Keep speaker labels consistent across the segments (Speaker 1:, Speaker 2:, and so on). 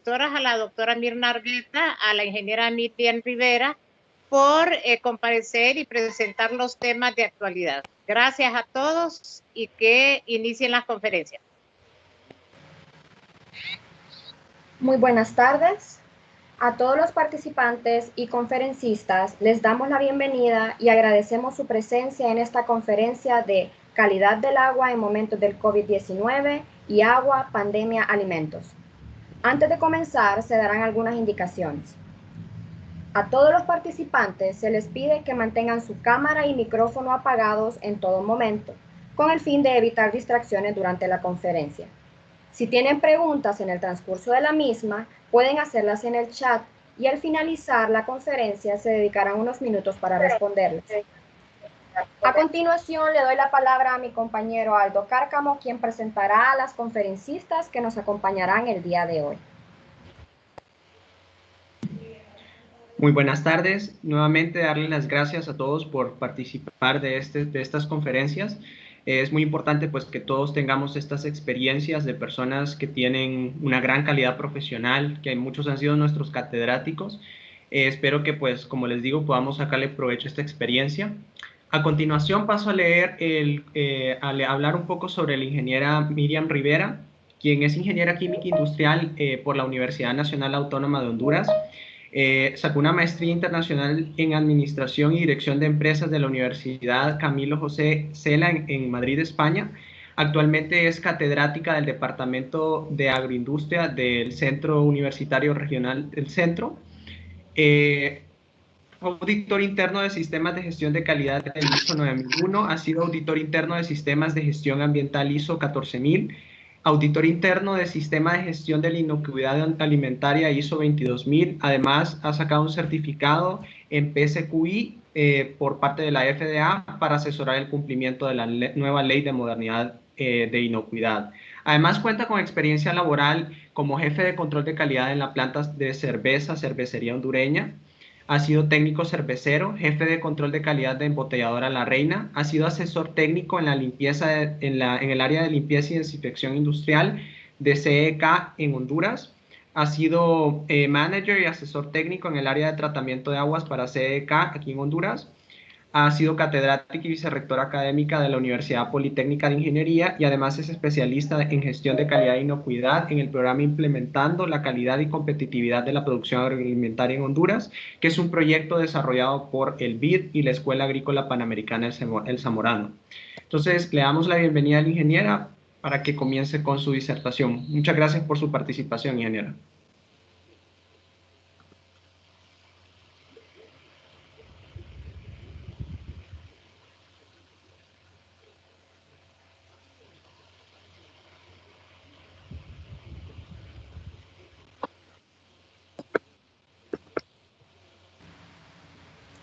Speaker 1: doctoras, a la doctora Mirna Argueta, a la ingeniera Miriam Rivera, por comparecer y presentar los temas de actualidad. Gracias a todos y que inicien las conferencias.
Speaker 2: Muy buenas tardes. A todos los participantes y conferencistas les damos la bienvenida y agradecemos su presencia en esta conferencia de calidad del agua en momentos del COVID-19 y agua, pandemia, alimentos. Antes de comenzar, se darán algunas indicaciones. A todos los participantes se les pide que mantengan su cámara y micrófono apagados en todo momento, con el fin de evitar distracciones durante la conferencia. Si tienen preguntas en el transcurso de la misma, pueden hacerlas en el chat y al finalizar la conferencia se dedicarán unos minutos para responderles. A continuación, le doy la palabra a mi compañero Aldo Cárcamo, quien presentará a las conferencistas que nos acompañarán el día de hoy.
Speaker 3: Muy buenas tardes. Nuevamente darles las gracias a todos por participar de estas conferencias. Es muy importante pues que todos tengamos estas experiencias de personas que tienen una gran calidad profesional, que muchos han sido nuestros catedráticos. Espero que pues, como les digo, podamos sacarle provecho a esta experiencia. A continuación paso a leer hablar un poco sobre la ingeniera Miriam Rivera, quien es ingeniera química industrial por la Universidad Nacional Autónoma de Honduras. Sacó una maestría internacional en Administración y Dirección de Empresas de la Universidad Camilo José Cela en Madrid, España. Actualmente es catedrática del Departamento de Agroindustria del Centro Universitario Regional del Centro. Auditor interno de Sistemas de Gestión de Calidad del ISO 9001, ha sido auditor interno de Sistemas de Gestión Ambiental ISO 14000, auditor interno de Sistema de Gestión de la Inocuidad Alimentaria ISO 22000. Además, ha sacado un certificado en PSQI por parte de la FDA para asesorar el cumplimiento de la nueva Ley de Modernidad de Inocuidad. Además, cuenta con experiencia laboral como jefe de control de calidad en la planta de cervecería hondureña. Ha sido técnico cervecero, jefe de control de calidad de embotelladora La Reina, ha sido asesor técnico en la limpieza en el área de limpieza y desinfección industrial de CEK en Honduras, ha sido manager y asesor técnico en el área de tratamiento de aguas para CEK aquí en Honduras, ha sido catedrática y vicerrectora académica de la Universidad Politécnica de Ingeniería y además es especialista en gestión de calidad e inocuidad en el programa Implementando la Calidad y Competitividad de la Producción Agroalimentaria en Honduras, que es un proyecto desarrollado por el BID y la Escuela Agrícola Panamericana El Zamorano. Entonces, le damos la bienvenida a la ingeniera para que comience con su disertación. Muchas gracias por su participación, ingeniera.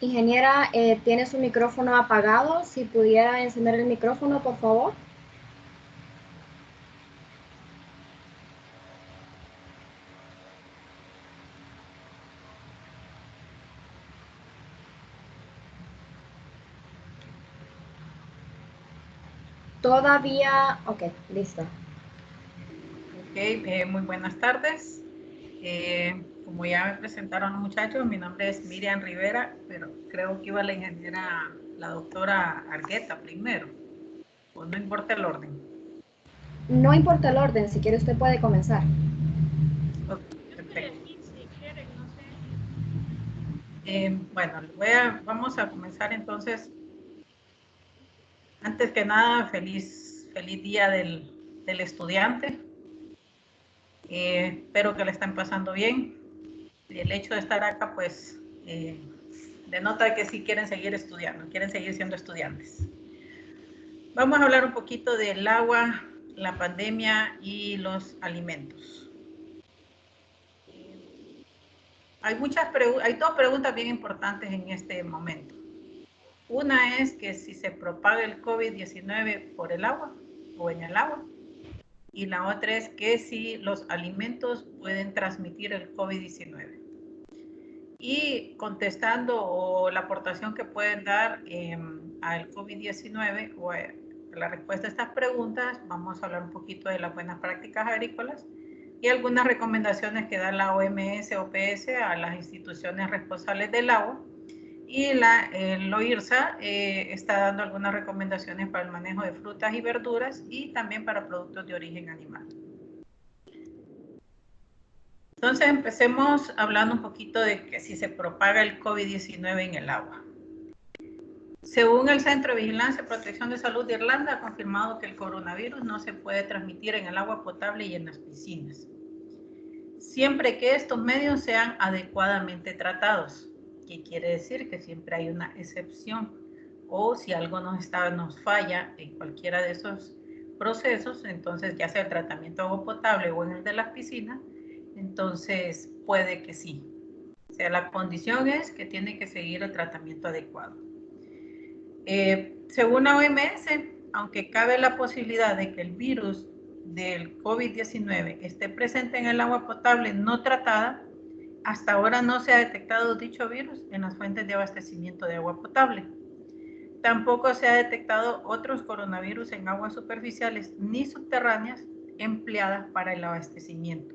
Speaker 2: Ingeniera, tiene su micrófono apagado. Si pudiera encender el micrófono, por favor. Todavía, ok, listo.
Speaker 4: Ok, muy buenas tardes. Como ya me presentaron los muchachos, mi nombre es Miriam Rivera, pero creo que iba la ingeniera, la doctora Argueta primero. ¿O no importa el orden?
Speaker 2: No importa el orden, si quiere usted puede comenzar.
Speaker 4: Okay, perfecto. Bueno, vamos a comenzar entonces. Antes que nada, feliz día del estudiante. Espero que le estén pasando bien. El hecho de estar acá, pues, denota que sí quieren seguir estudiando, quieren seguir siendo estudiantes. Vamos a hablar un poquito del agua, la pandemia y los alimentos. Hay dos preguntas bien importantes en este momento. Una es que si se propaga el COVID-19 por el agua o en el agua. Y la otra es que si los alimentos pueden transmitir el COVID-19. Y contestando o la aportación que pueden dar al COVID-19 o la respuesta a estas preguntas, vamos a hablar un poquito de las buenas prácticas agrícolas y algunas recomendaciones que da la OMS o OPS a las instituciones responsables del agua. Y el OIRSA está dando algunas recomendaciones para el manejo de frutas y verduras y también para productos de origen animal. Entonces empecemos hablando un poquito de que si se propaga el COVID-19 en el agua. Según el Centro de Vigilancia y Protección de Salud de Irlanda, ha confirmado que el coronavirus no se puede transmitir en el agua potable y en las piscinas, siempre que estos medios sean adecuadamente tratados. ¿Qué quiere decir? Que siempre hay una excepción, o si algo nos falla en cualquiera de esos procesos, entonces ya sea el tratamiento de agua potable o en el de las piscinas, entonces puede que sí. O sea, la condición es que tiene que seguir el tratamiento adecuado. Según la OMS, aunque cabe la posibilidad de que el virus del COVID-19 esté presente en el agua potable no tratada, hasta ahora no se ha detectado dicho virus en las fuentes de abastecimiento de agua potable. Tampoco se ha detectado otros coronavirus en aguas superficiales ni subterráneas empleadas para el abastecimiento,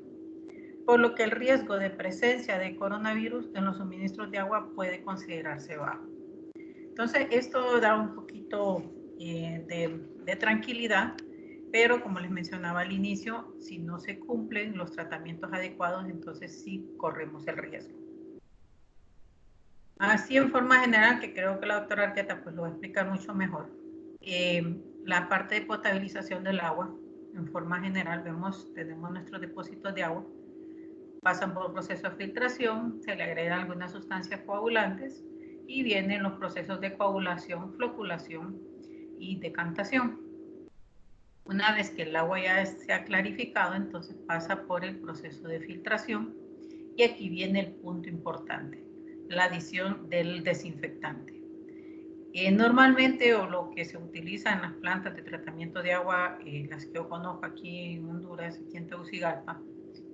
Speaker 4: por lo que el riesgo de presencia de coronavirus en los suministros de agua puede considerarse bajo. Entonces, esto da un poquito de tranquilidad, pero como les mencionaba al inicio, si no se cumplen los tratamientos adecuados, entonces sí corremos el riesgo. Así en forma general, que creo que la doctora Arqueta pues lo va a explicar mucho mejor, la parte de potabilización del agua, en forma general, tenemos nuestros depósitos de agua, pasan por un proceso de filtración, se le agregan algunas sustancias coagulantes y vienen los procesos de coagulación, floculación y decantación. Una vez que el agua ya se ha clarificado, entonces pasa por el proceso de filtración y aquí viene el punto importante, la adición del desinfectante. Normalmente, o lo que se utiliza en las plantas de tratamiento de agua, las que yo conozco aquí en Honduras, aquí en Tegucigalpa,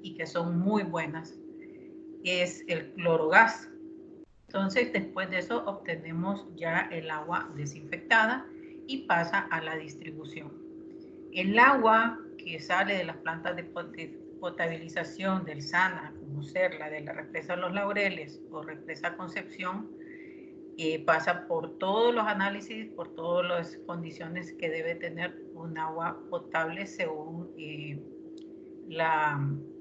Speaker 4: y que son muy buenas, es el clorogás. Entonces, después de eso, obtenemos ya el agua desinfectada y pasa a la distribución. El agua que sale de las plantas de potabilización del SANA, como ser la de la represa Los Laureles o represa Concepción, pasa por todos los análisis, por todas las condiciones que debe tener un agua potable según la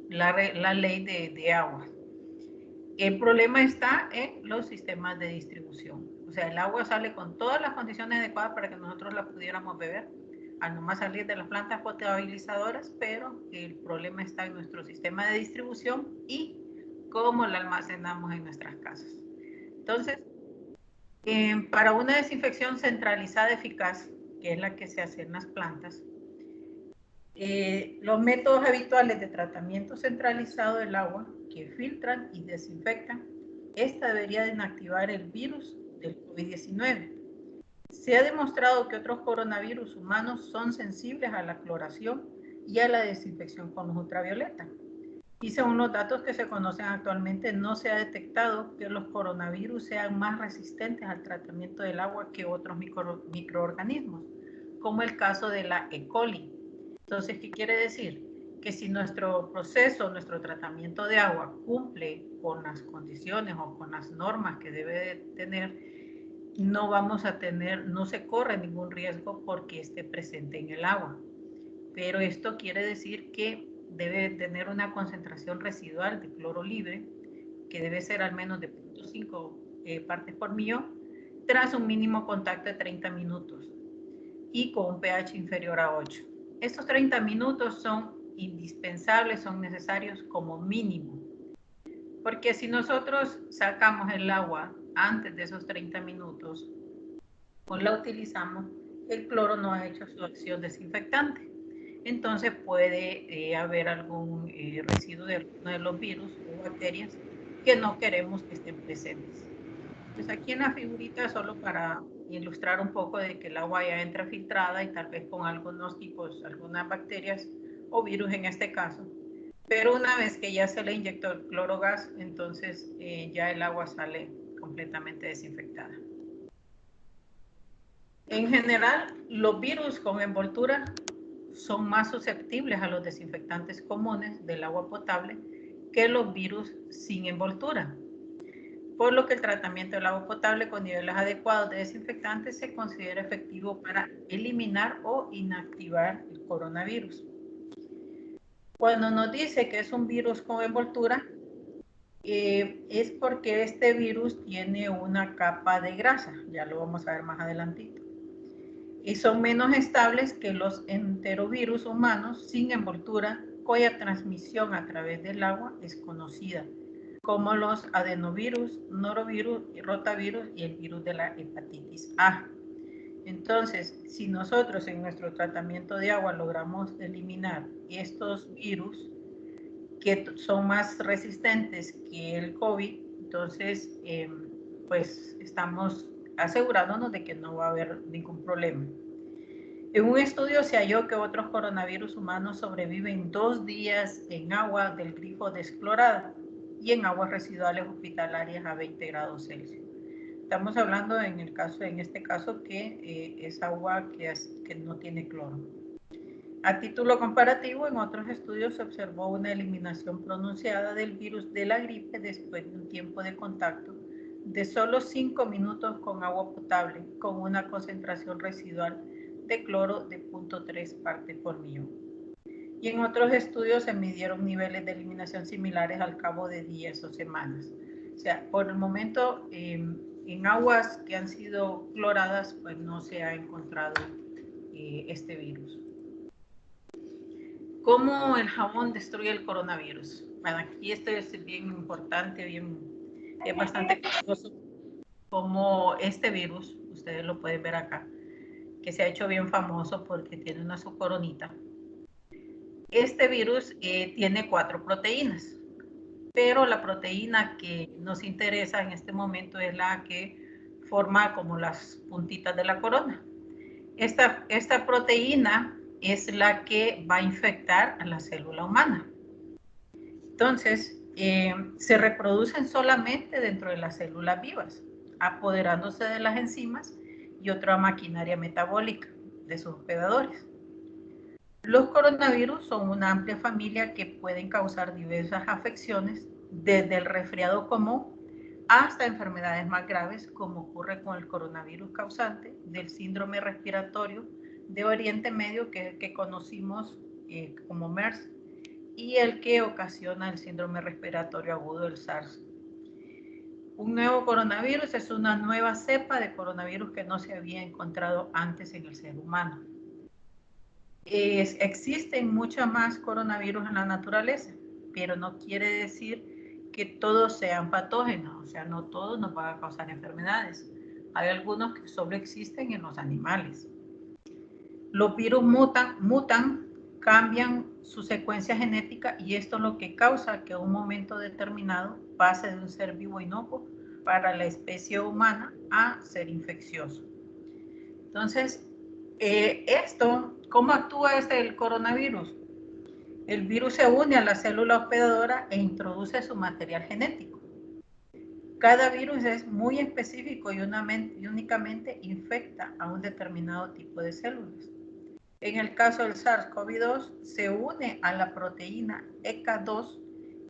Speaker 4: ley de agua. El problema está en los sistemas de distribución. O sea, el agua sale con todas las condiciones adecuadas para que nosotros la pudiéramos beber, al nomás salir de las plantas potabilizadoras, pero el problema está en nuestro sistema de distribución y cómo la almacenamos en nuestras casas. Entonces, para una desinfección centralizada eficaz, que es la que se hace en las plantas, los métodos habituales de tratamiento centralizado del agua que filtran y desinfectan, esta debería de inactivar el virus del COVID-19. Se ha demostrado que otros coronavirus humanos son sensibles a la cloración y a la desinfección con luz ultravioleta. Y según los datos que se conocen actualmente, no se ha detectado que los coronavirus sean más resistentes al tratamiento del agua que otros microorganismos, como el caso de la E. coli. Entonces, ¿qué quiere decir? Que si nuestro proceso, nuestro tratamiento de agua cumple con las condiciones o con las normas que debe tener, no vamos a tener, no se corre ningún riesgo porque esté presente en el agua. Pero esto quiere decir que debe tener una concentración residual de cloro libre, que debe ser al menos de 0.5 partes por millón, tras un mínimo contacto de 30 minutos y con un pH inferior a 8. Estos 30 minutos son indispensables, son necesarios como mínimo, porque si nosotros sacamos el agua antes de esos 30 minutos o la utilizamos, el cloro no ha hecho su acción desinfectante. Entonces puede haber algún residuo de alguno de los virus o bacterias que no queremos que estén presentes. Pues aquí en la figurita, solo para ilustrar un poco de que el agua ya entra filtrada y tal vez con algunos tipos, algunas bacterias o virus en este caso. Pero una vez que ya se le inyectó el clorogás, entonces ya el agua sale completamente desinfectada. En general, los virus con envoltura son más susceptibles a los desinfectantes comunes del agua potable que los virus sin envoltura, por lo que el tratamiento del agua potable con niveles adecuados de desinfectantes se considera efectivo para eliminar o inactivar el coronavirus. Cuando nos dice que es un virus con envoltura, es porque este virus tiene una capa de grasa, ya lo vamos a ver más adelantito, y son menos estables que los enterovirus humanos sin envoltura, cuya transmisión a través del agua es conocida, como los adenovirus, norovirus, rotavirus y el virus de la hepatitis A. Entonces, si nosotros en nuestro tratamiento de agua logramos eliminar estos virus que son más resistentes que el COVID, entonces, pues estamos asegurándonos de que no va a haber ningún problema. En un estudio se halló que otros coronavirus humanos sobreviven 2 días en agua del grifo desclorada y en aguas residuales hospitalarias a 20 grados Celsius. Estamos hablando en este caso que es agua que no tiene cloro. A título comparativo, en otros estudios se observó una eliminación pronunciada del virus de la gripe después de un tiempo de contacto de solo 5 minutos con agua potable con una concentración residual de cloro de 0.3 partes por millón. Y en otros estudios se midieron niveles de eliminación similares al cabo de días o semanas. O sea, por el momento, en aguas que han sido cloradas, pues no se ha encontrado este virus. ¿Cómo el jabón destruye el coronavirus? Bueno, aquí esto es bien importante, es bastante curioso. Como este virus, ustedes lo pueden ver acá, que se ha hecho bien famoso porque tiene una su coronita. Este virus tiene 4 proteínas, pero la proteína que nos interesa en este momento es la que forma como las puntitas de la corona. Esta proteína es la que va a infectar a la célula humana. Entonces, se reproducen solamente dentro de las células vivas, apoderándose de las enzimas y otra maquinaria metabólica de sus hospedadores. Los coronavirus son una amplia familia que pueden causar diversas afecciones, desde el resfriado común hasta enfermedades más graves, como ocurre con el coronavirus causante del síndrome respiratorio de Oriente Medio que conocimos como MERS, y el que ocasiona el síndrome respiratorio agudo del SARS. Un nuevo coronavirus es una nueva cepa de coronavirus que no se había encontrado antes en el ser humano. Existen muchos más coronavirus en la naturaleza, pero no quiere decir que todos sean patógenos, o sea, no todos nos van a causar enfermedades. Hay algunos que solo existen en los animales. Los virus mutan, cambian su secuencia genética y esto es lo que causa que en un momento determinado pase de un ser vivo inocuo para la especie humana a ser infeccioso. Entonces, ¿cómo actúa el coronavirus? El virus se une a la célula hospedadora e introduce su material genético. Cada virus es muy específico y únicamente infecta a un determinado tipo de células. En el caso del SARS-CoV-2, se une a la proteína ECA2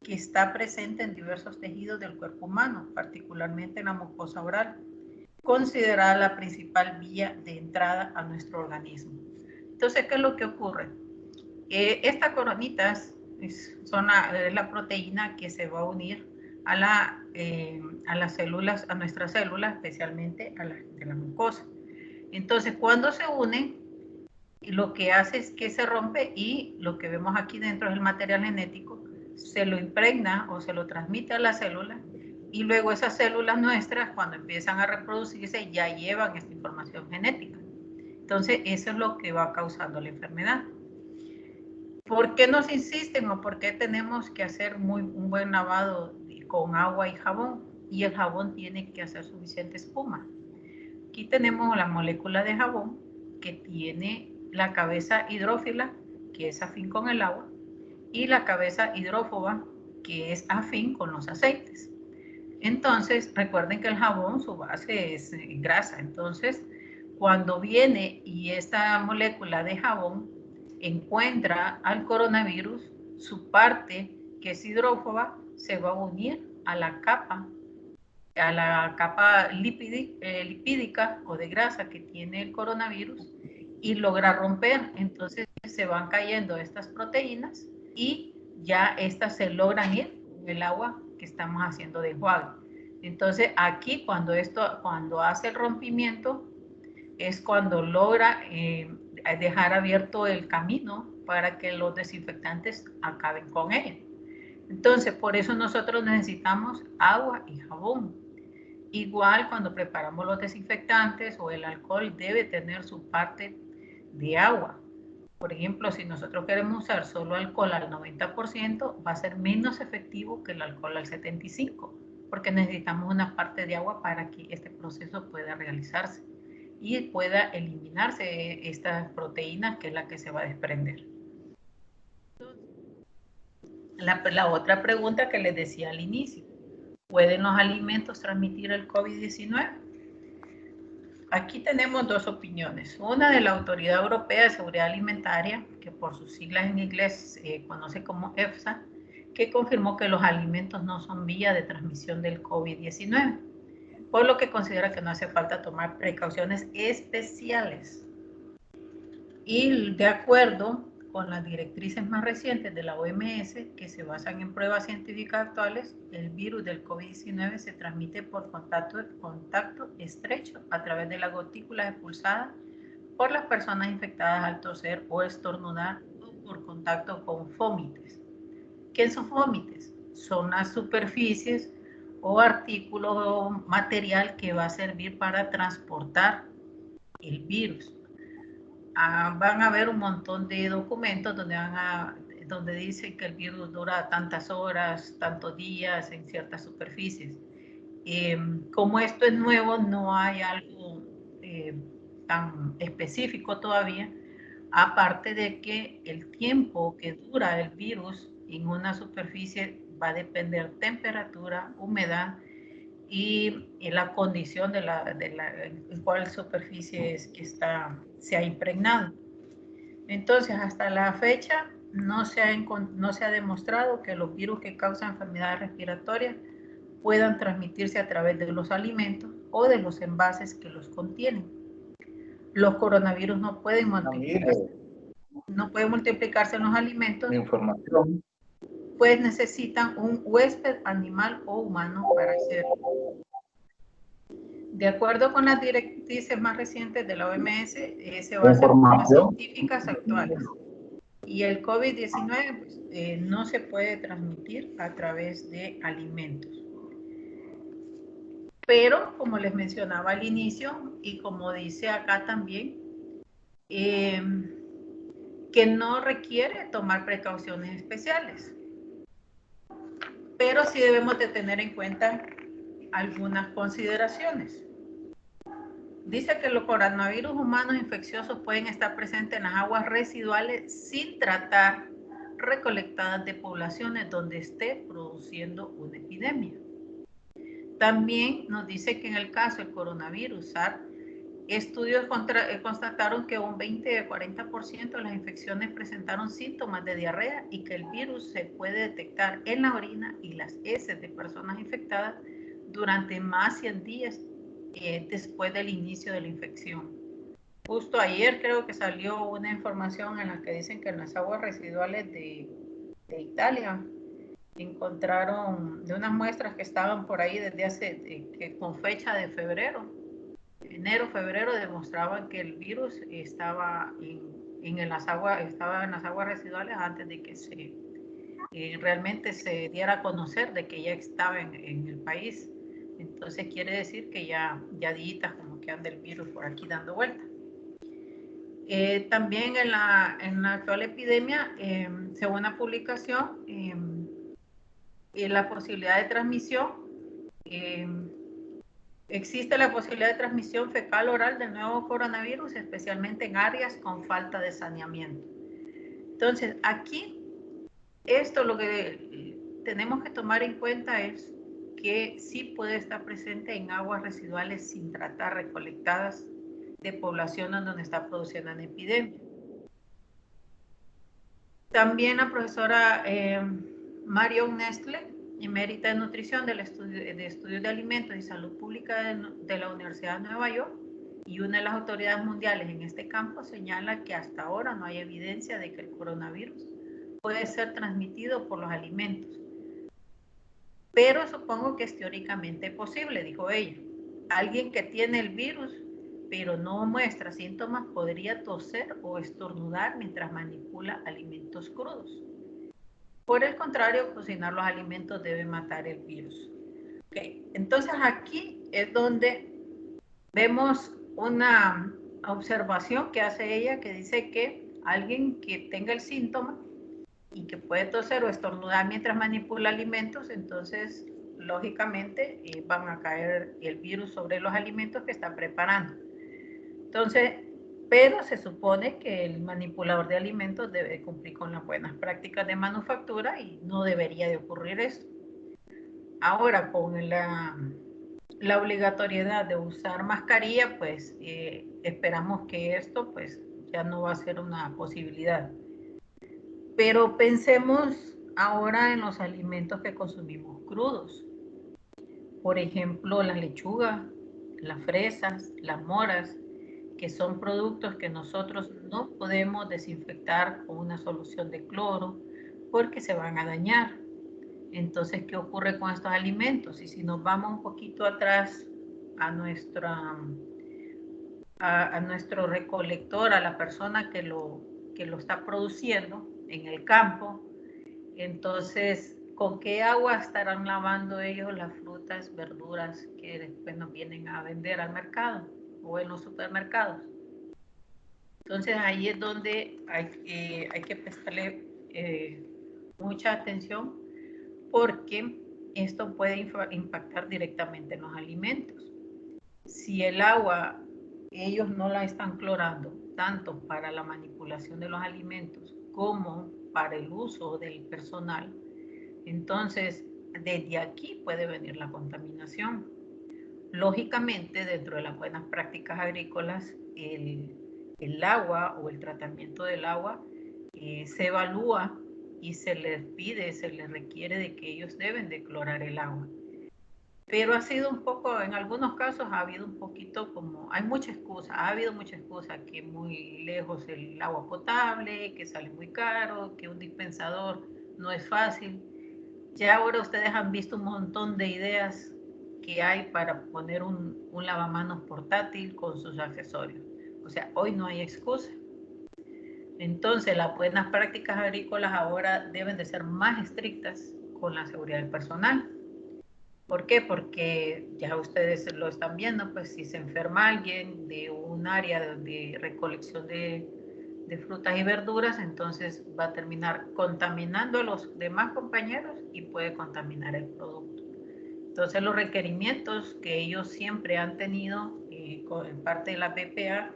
Speaker 4: que está presente en diversos tejidos del cuerpo humano, particularmente en la mucosa oral, considerada la principal vía de entrada a nuestro organismo. Entonces, ¿qué es lo que ocurre? Estas coronitas es la proteína que se va a unir a las células, a nuestras células, especialmente a las de la mucosa. Entonces, cuando se unen, lo que hace es que se rompe y lo que vemos aquí dentro es el material genético, se lo impregna o se lo transmite a la célula y luego esas células nuestras, cuando empiezan a reproducirse, ya llevan esta información genética. Entonces, eso es lo que va causando la enfermedad. ¿Por qué nos insisten o por qué tenemos que hacer un buen lavado con agua y jabón? Y el jabón tiene que hacer suficiente espuma. Aquí tenemos la molécula de jabón que tiene la cabeza hidrófila, que es afín con el agua, y la cabeza hidrófoba, que es afín con los aceites. Entonces, recuerden que el jabón, su base es grasa. Entonces, cuando viene y esta molécula de jabón encuentra al coronavirus, su parte que es hidrófoba se va a unir a la capa lipídica o de grasa que tiene el coronavirus y logra romper. Entonces se van cayendo estas proteínas y ya estas se logran ir en el agua que estamos haciendo de enjuague. Entonces aquí cuando hace el rompimiento es cuando logra dejar abierto el camino para que los desinfectantes acaben con ella. Entonces, por eso nosotros necesitamos agua y jabón. Igual cuando preparamos los desinfectantes o el alcohol debe tener su parte de agua. Por ejemplo, si nosotros queremos usar solo alcohol al 90%, va a ser menos efectivo que el alcohol al 75%, porque necesitamos una parte de agua para que este proceso pueda realizarse y pueda eliminarse estas proteínas que es la que se va a desprender. La otra pregunta que les decía al inicio, ¿pueden los alimentos transmitir el COVID-19? Aquí tenemos dos opiniones. Una de la Autoridad Europea de Seguridad Alimentaria, que por sus siglas en inglés se conoce como EFSA, que confirmó que los alimentos no son vía de transmisión del COVID-19, por lo que considera que no hace falta tomar precauciones especiales. Y de acuerdo con las directrices más recientes de la OMS, que se basan en pruebas científicas actuales, el virus del COVID-19 se transmite por contacto estrecho a través de la gotícula expulsada por las personas infectadas al toser o estornudar o por contacto con fómites. ¿Qué son fómites? Son las superficies o artículos o material que va a servir para transportar el virus. Van a ver un montón de documentos donde dicen que el virus dura tantas horas, tantos días en ciertas superficies. Como esto es nuevo, no hay algo tan específico todavía, aparte de que el tiempo que dura el virus en una superficie va a depender temperatura, humedad y la condición de cuál superficie es que se ha impregnado. Entonces, hasta la fecha no se ha demostrado que los virus que causan enfermedades respiratorias puedan transmitirse a través de los alimentos o de los envases que los contienen. Los coronavirus no pueden multiplicarse en los alimentos.
Speaker 5: Información.
Speaker 4: Pues necesitan un huésped animal o humano para hacerlo. De acuerdo con las directrices más recientes de la OMS, se basan en las científicas actuales. Y el COVID-19 pues, no se puede transmitir a través de alimentos. Pero, como les mencionaba al inicio, y como dice acá también, que no requiere tomar precauciones especiales. Pero sí debemos de tener en cuenta algunas consideraciones. Dice que los coronavirus humanos infecciosos pueden estar presentes en las aguas residuales sin tratar, recolectadas de poblaciones donde esté produciendo una epidemia. También nos dice que en el caso del coronavirus SARS, estudios constataron que un 20-40% de las infecciones presentaron síntomas de diarrea y que el virus se puede detectar en la orina y las heces de personas infectadas durante más de 100 días después del inicio de la infección. Justo ayer creo que salió una información en la que dicen que en las aguas residuales de Italia encontraron de unas muestras que estaban por ahí desde con fecha de febrero, enero, febrero, demostraban que el virus estaba en las aguas residuales antes de que realmente se diera a conocer de que ya estaba en el país. Entonces quiere decir que ya días como que anda el virus por aquí dando vuelta. También en la actual epidemia, según una publicación, la posibilidad de transmisión, existe la posibilidad de transmisión fecal oral del nuevo coronavirus, especialmente en áreas con falta de saneamiento. Entonces, aquí, esto lo que tenemos que tomar en cuenta es que sí puede estar presente en aguas residuales sin tratar, recolectadas de poblaciones donde está produciendo una epidemia. También la profesora Marion Nestle, emérita de nutrición del estudios de alimentos y salud pública de la Universidad de Nueva York y una de las autoridades mundiales en este campo, señala que hasta ahora no hay evidencia de que el coronavirus puede ser transmitido por los alimentos. Pero supongo que es teóricamente posible, dijo ella. Alguien que tiene el virus pero no muestra síntomas podría toser o estornudar mientras manipula alimentos crudos. Por el contrario, cocinar los alimentos debe matar el virus. Okay. Entonces aquí es donde vemos una observación que hace ella que dice que alguien que tenga el síntoma y que puede toser o estornudar mientras manipula alimentos, entonces lógicamente van a caer el virus sobre los alimentos que está preparando. Entonces, pero se supone que el manipulador de alimentos debe cumplir con las buenas prácticas de manufactura y no debería de ocurrir eso. Ahora, con la obligatoriedad de usar mascarilla, pues esperamos que esto pues ya no va a ser una posibilidad. Pero pensemos ahora en los alimentos que consumimos crudos. Por ejemplo, la lechuga, las fresas, las moras, que son productos que nosotros no podemos desinfectar con una solución de cloro porque se van a dañar. Entonces, ¿qué ocurre con estos alimentos? Y si nos vamos un poquito atrás a nuestro recolector, a la persona que lo está produciendo en el campo, entonces, ¿con qué agua estarán lavando ellos las frutas, verduras que después nos vienen a vender al mercado o en los supermercados? Entonces, ahí es donde hay que prestarle mucha atención porque esto puede impactar directamente en los alimentos. Si el agua ellos no la están clorando, tanto para la manipulación de los alimentos como para el uso del personal, entonces desde aquí puede venir la contaminación. Lógicamente, dentro de las buenas prácticas agrícolas, el agua o el tratamiento del agua se evalúa y se les pide, se les requiere de que ellos deben de clorar el agua. Pero ha sido un poco, en algunos casos ha habido un poquito como, hay mucha excusa, ha habido mucha excusa, que muy lejos el agua potable, que sale muy caro, que un dispensador no es fácil. Ya ahora ustedes han visto un montón de ideas que hay para poner un lavamanos portátil con sus accesorios. O sea, hoy no hay excusa. Entonces, las buenas prácticas agrícolas ahora deben de ser más estrictas con la seguridad del personal. ¿Por qué? Porque ya ustedes lo están viendo, pues si se enferma alguien de un área de recolección de frutas y verduras, entonces va a terminar contaminando a los demás compañeros y puede contaminar el producto. Entonces los requerimientos que ellos siempre han tenido en parte de la BPA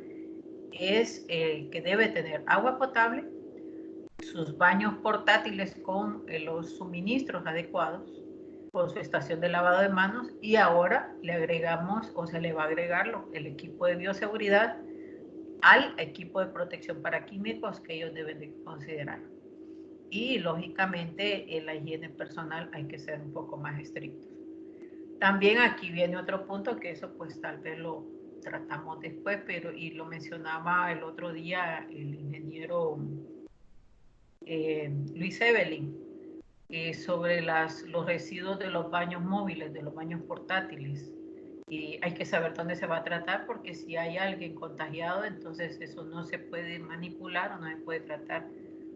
Speaker 4: es que debe tener agua potable, sus baños portátiles con los suministros adecuados, con su estación de lavado de manos, y ahora le agregamos o se le va a agregar el equipo de bioseguridad al equipo de protección para químicos que ellos deben de considerar. Y lógicamente en la higiene personal hay que ser un poco más estrictos. También aquí viene otro punto que eso pues tal vez lo tratamos después, pero y lo mencionaba el otro día el ingeniero Luis Evelyn, sobre los residuos de los baños móviles, de los baños portátiles. Y hay que saber dónde se va a tratar, porque si hay alguien contagiado, entonces eso no se puede manipular o no se puede tratar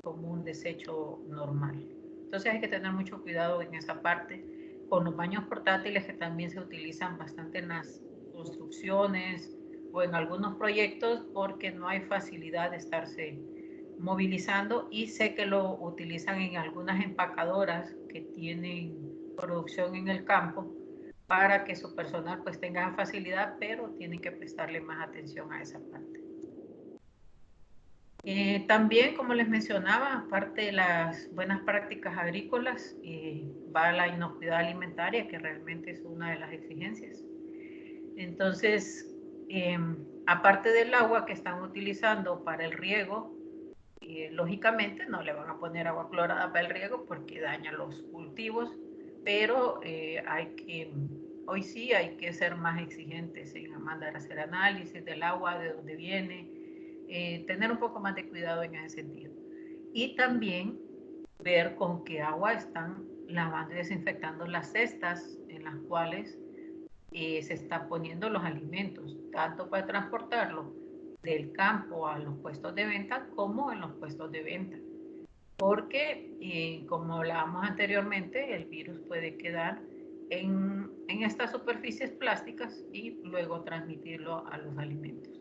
Speaker 4: como un desecho normal. Entonces hay que tener mucho cuidado en esa parte con los baños portátiles, que también se utilizan bastante en las construcciones o en algunos proyectos, porque no hay facilidad de estarse movilizando, y sé que lo utilizan en algunas empacadoras que tienen producción en el campo para que su personal pues tenga facilidad, pero tienen que prestarle más atención a esa parte. También, como les mencionaba, aparte de las buenas prácticas agrícolas, va la inocuidad alimentaria, que realmente es una de las exigencias. Entonces, aparte del agua que están utilizando para el riego, Y lógicamente no le van a poner agua clorada para el riego porque daña los cultivos, pero hoy sí hay que ser más exigentes en mandar a hacer análisis del agua, de dónde viene, tener un poco más de cuidado en ese sentido. Y también ver con qué agua están lavando y desinfectando las cestas en las cuales se están poniendo los alimentos, tanto para transportarlo del campo a los puestos de venta como en los puestos de venta. Porque, como hablábamos anteriormente, el virus puede quedar en estas superficies plásticas y luego transmitirlo a los alimentos.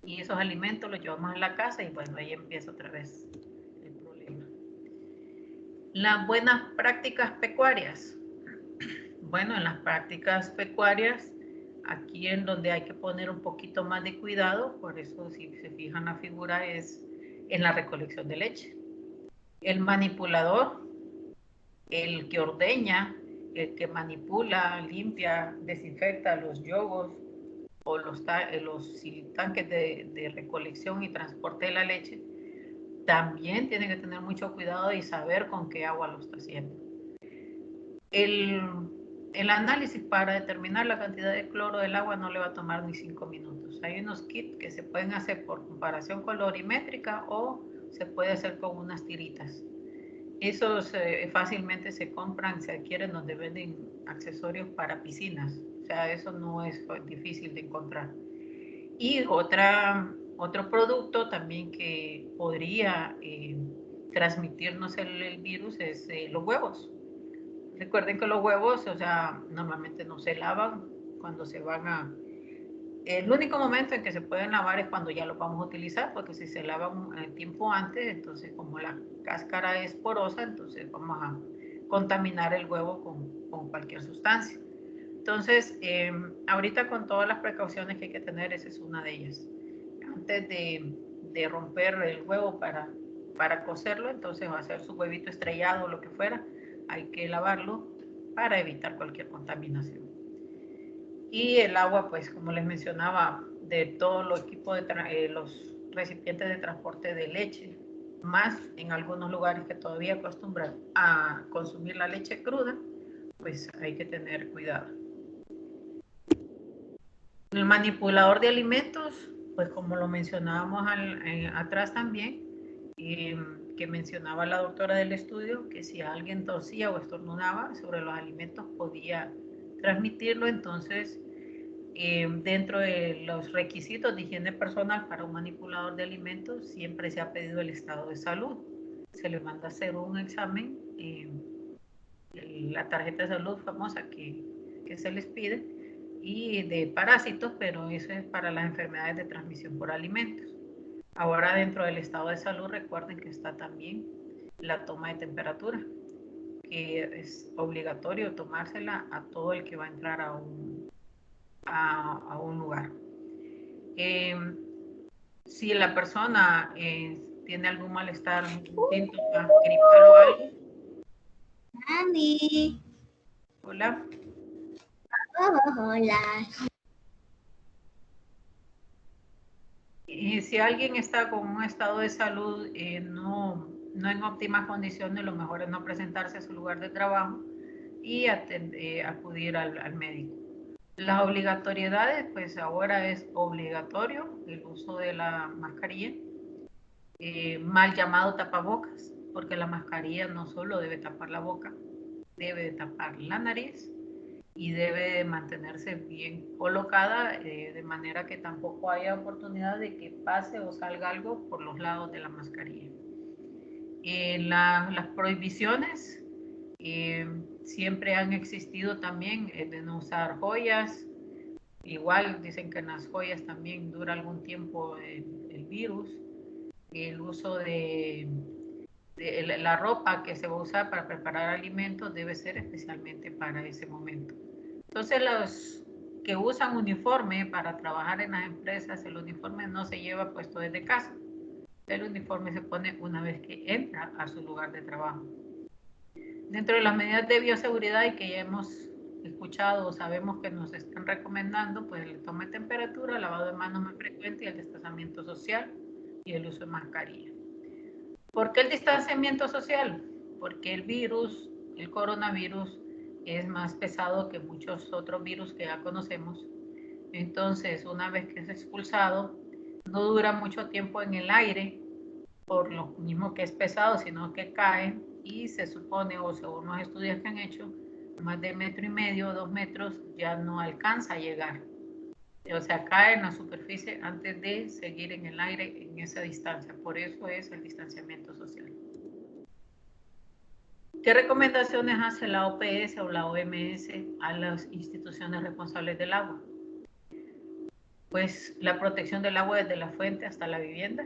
Speaker 4: Y esos alimentos los llevamos a la casa y bueno, ahí empieza otra vez el problema. Las buenas prácticas pecuarias. Bueno, en las prácticas pecuarias, aquí en donde hay que poner un poquito más de cuidado, por eso si se fijan la figura es en la recolección de leche. El manipulador, el que ordeña, el que manipula, limpia, desinfecta los yogos o los tanques de recolección y transporte de la leche, también tiene que tener mucho cuidado y saber con qué agua lo está haciendo. El análisis para determinar la cantidad de cloro del agua no le va a tomar ni 5 minutos. Hay unos kits que se pueden hacer por comparación colorimétrica o se puede hacer con unas tiritas. Esos fácilmente se compran, se adquieren donde venden accesorios para piscinas. O sea, eso no es difícil de encontrar. Y otro producto también que podría transmitirnos el virus es los huevos. Recuerden que los huevos, o sea, normalmente no se lavan cuando se van a... El único momento en que se pueden lavar es cuando ya los vamos a utilizar, porque si se lavan el tiempo antes, entonces como la cáscara es porosa, entonces vamos a contaminar el huevo con cualquier sustancia. Entonces, ahorita con todas las precauciones que hay que tener, esa es una de ellas. Antes de romper el huevo para cocerlo, entonces va a hacer su huevito estrellado o lo que fuera, hay que lavarlo para evitar cualquier contaminación. Y el agua, pues como les mencionaba, de todo los equipos los recipientes de transporte de leche, más en algunos lugares que todavía acostumbran a consumir la leche cruda, pues hay que tener cuidado. El manipulador de alimentos, pues como lo mencionábamos atrás también, que mencionaba la doctora del estudio, que si alguien tosía o estornudaba sobre los alimentos podía transmitirlo. Entonces, dentro de los requisitos de higiene personal para un manipulador de alimentos, siempre se ha pedido el estado de salud. Se le manda a hacer un examen, la tarjeta de salud famosa que se les pide, y de parásitos, pero eso es para las enfermedades de transmisión por alimentos. Ahora dentro del estado de salud recuerden que está también la toma de temperatura, que es obligatorio tomársela a todo el que va a entrar a un lugar. Si la persona tiene algún malestar, un síntoma gripal o algo.
Speaker 5: Mami.
Speaker 4: Hola.
Speaker 5: Hola.
Speaker 4: Si alguien está con un estado de salud no en óptimas condiciones, lo mejor es no presentarse a su lugar de trabajo y acudir al médico. Las obligatoriedades, pues ahora es obligatorio el uso de la mascarilla, mal llamado tapabocas, porque la mascarilla no solo debe tapar la boca, debe tapar la nariz y debe mantenerse bien colocada, de manera que tampoco haya oportunidad de que pase o salga algo por los lados de la mascarilla. Las prohibiciones siempre han existido también, de no usar joyas. Igual dicen que en las joyas también dura algún tiempo el virus. El uso de la ropa que se va a usar para preparar alimentos debe ser especialmente para ese momento. Entonces los que usan uniforme para trabajar en las empresas, el uniforme no se lleva puesto desde casa. El uniforme se pone una vez que entra a su lugar de trabajo. Dentro de las medidas de bioseguridad y que ya hemos escuchado o sabemos que nos están recomendando, pues el toma de temperatura, lavado de manos más frecuente y el distanciamiento social y el uso de mascarilla. ¿Por qué el distanciamiento social? Porque el virus, el coronavirus, es más pesado que muchos otros virus que ya conocemos. Entonces, una vez que es expulsado, no dura mucho tiempo en el aire, por lo mismo que es pesado, sino que cae y se supone, o según los estudios que han hecho, más de 1,5 metros, 2 metros, ya no alcanza a llegar. O sea, cae en la superficie antes de seguir en el aire en esa distancia. Por eso es el distanciamiento social. ¿Qué recomendaciones hace la OPS o la OMS a las instituciones responsables del agua? Pues la protección del agua desde la fuente hasta la vivienda,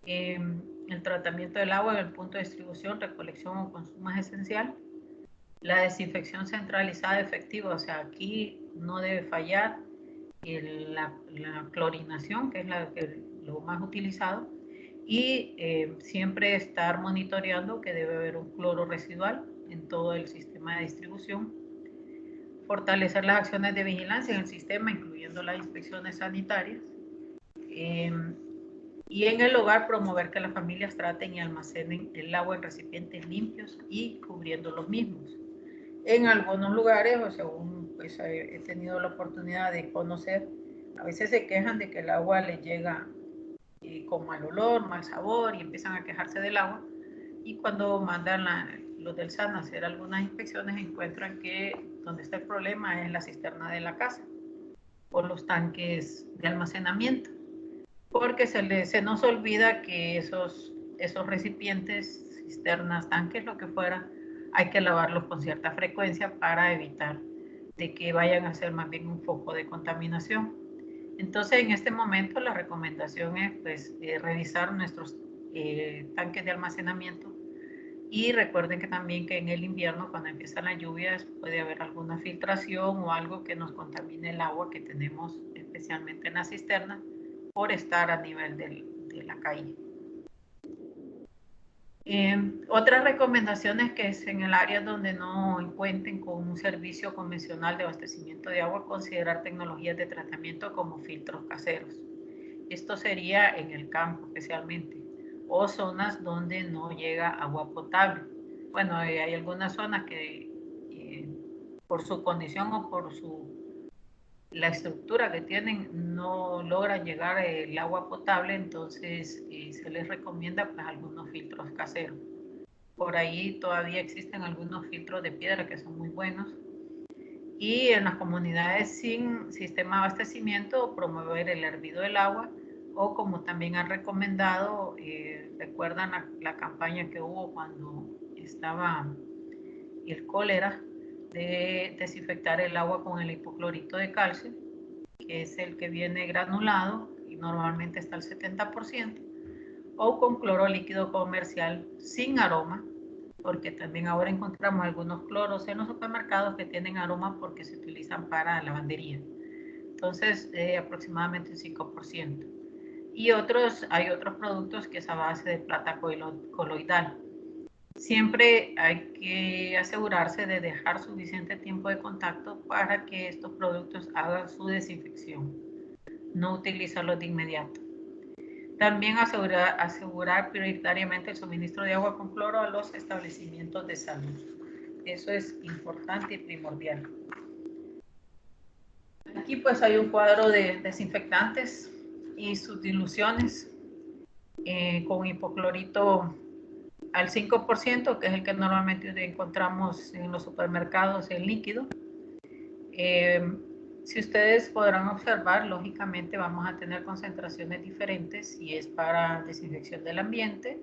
Speaker 4: el tratamiento del agua en el punto de distribución, recolección o consumo es esencial, la desinfección centralizada efectiva, o sea, aquí no debe fallar la clorinación, que es lo más utilizado, y siempre estar monitoreando que debe haber un cloro residual en todo el sistema de distribución. Fortalecer las acciones de vigilancia en el sistema, incluyendo las inspecciones sanitarias. Y en el hogar, promover que las familias traten y almacenen el agua en recipientes limpios y cubriendo los mismos. En algunos lugares, o según pues, he tenido la oportunidad de conocer, a veces se quejan de que el agua les llega con mal olor, mal sabor y empiezan a quejarse del agua. Y cuando mandan los del SAN a hacer algunas inspecciones, encuentran que donde está el problema es la cisterna de la casa o los tanques de almacenamiento. Porque se nos olvida que esos recipientes, cisternas, tanques, lo que fuera, hay que lavarlos con cierta frecuencia para evitar de que vayan a ser más bien un foco de contaminación. Entonces, en este momento la recomendación es pues, revisar nuestros tanques de almacenamiento y recuerden que también que en el invierno, cuando empiezan las lluvias, puede haber alguna filtración o algo que nos contamine el agua que tenemos especialmente en la cisterna por estar a nivel de la calle. Otras recomendaciones que es en el área donde no cuenten con un servicio convencional de abastecimiento de agua, considerar tecnologías de tratamiento como filtros caseros. Esto sería en el campo especialmente, o zonas donde no llega agua potable. Bueno, hay algunas zonas que por su condición o por la estructura que tienen no logran llegar el agua potable, entonces se les recomienda pues algunos filtros caseros. Por ahí todavía existen algunos filtros de piedra que son muy buenos. Y en las comunidades sin sistema de abastecimiento, promover el hervido del agua, o como también han recomendado, recuerdan la campaña que hubo cuando estaba el cólera, de desinfectar el agua con el hipoclorito de calcio, que es el que viene granulado y normalmente está al 70%, o con cloro líquido comercial sin aroma, porque también ahora encontramos algunos cloros en los supermercados que tienen aroma porque se utilizan para lavandería. Entonces, aproximadamente un 5%. Y hay otros productos que es a base de plata coloidal. Siempre hay que asegurarse de dejar suficiente tiempo de contacto para que estos productos hagan su desinfección. No utilizarlos de inmediato. También asegurar prioritariamente el suministro de agua con cloro a los establecimientos de salud. Eso es importante y primordial. Aquí pues hay un cuadro de desinfectantes y sus diluciones con hipoclorito al 5%, que es el que normalmente encontramos en los supermercados en líquido. Si ustedes podrán observar, lógicamente vamos a tener concentraciones diferentes si es para desinfección del ambiente,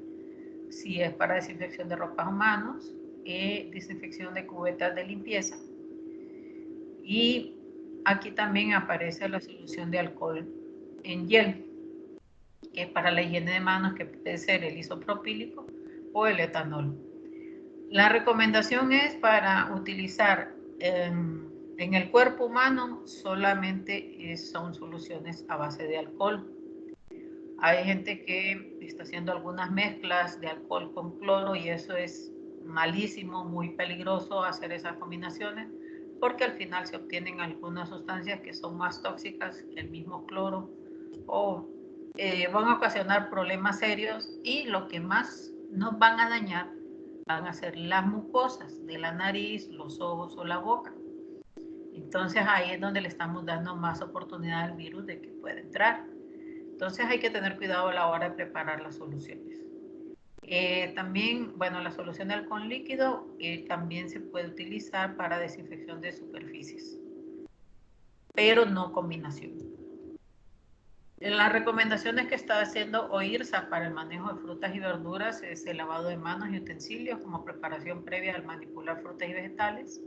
Speaker 4: si es para desinfección de ropas humanos, desinfección de cubetas de limpieza. Y aquí también aparece la solución de alcohol en gel, que es para la higiene de manos, que puede ser el isopropílico o el etanol. La recomendación es para utilizar en el cuerpo humano solamente son soluciones a base de alcohol. Hay gente que está haciendo algunas mezclas de alcohol con cloro y eso es malísimo, muy peligroso hacer esas combinaciones porque al final se obtienen algunas sustancias que son más tóxicas que el mismo cloro o van a ocasionar problemas serios y lo que más nos van a dañar van a ser las mucosas de la nariz, los ojos o la boca. Entonces ahí es donde le estamos dando más oportunidad al virus de que pueda entrar. Entonces hay que tener cuidado a la hora de preparar las soluciones. También, bueno, la solución de alcohol líquido también se puede utilizar para desinfección de superficies, pero no combinación. En las recomendaciones que está haciendo OIRSA para el manejo de frutas y verduras es el lavado de manos y utensilios como preparación previa al manipular frutas y vegetales,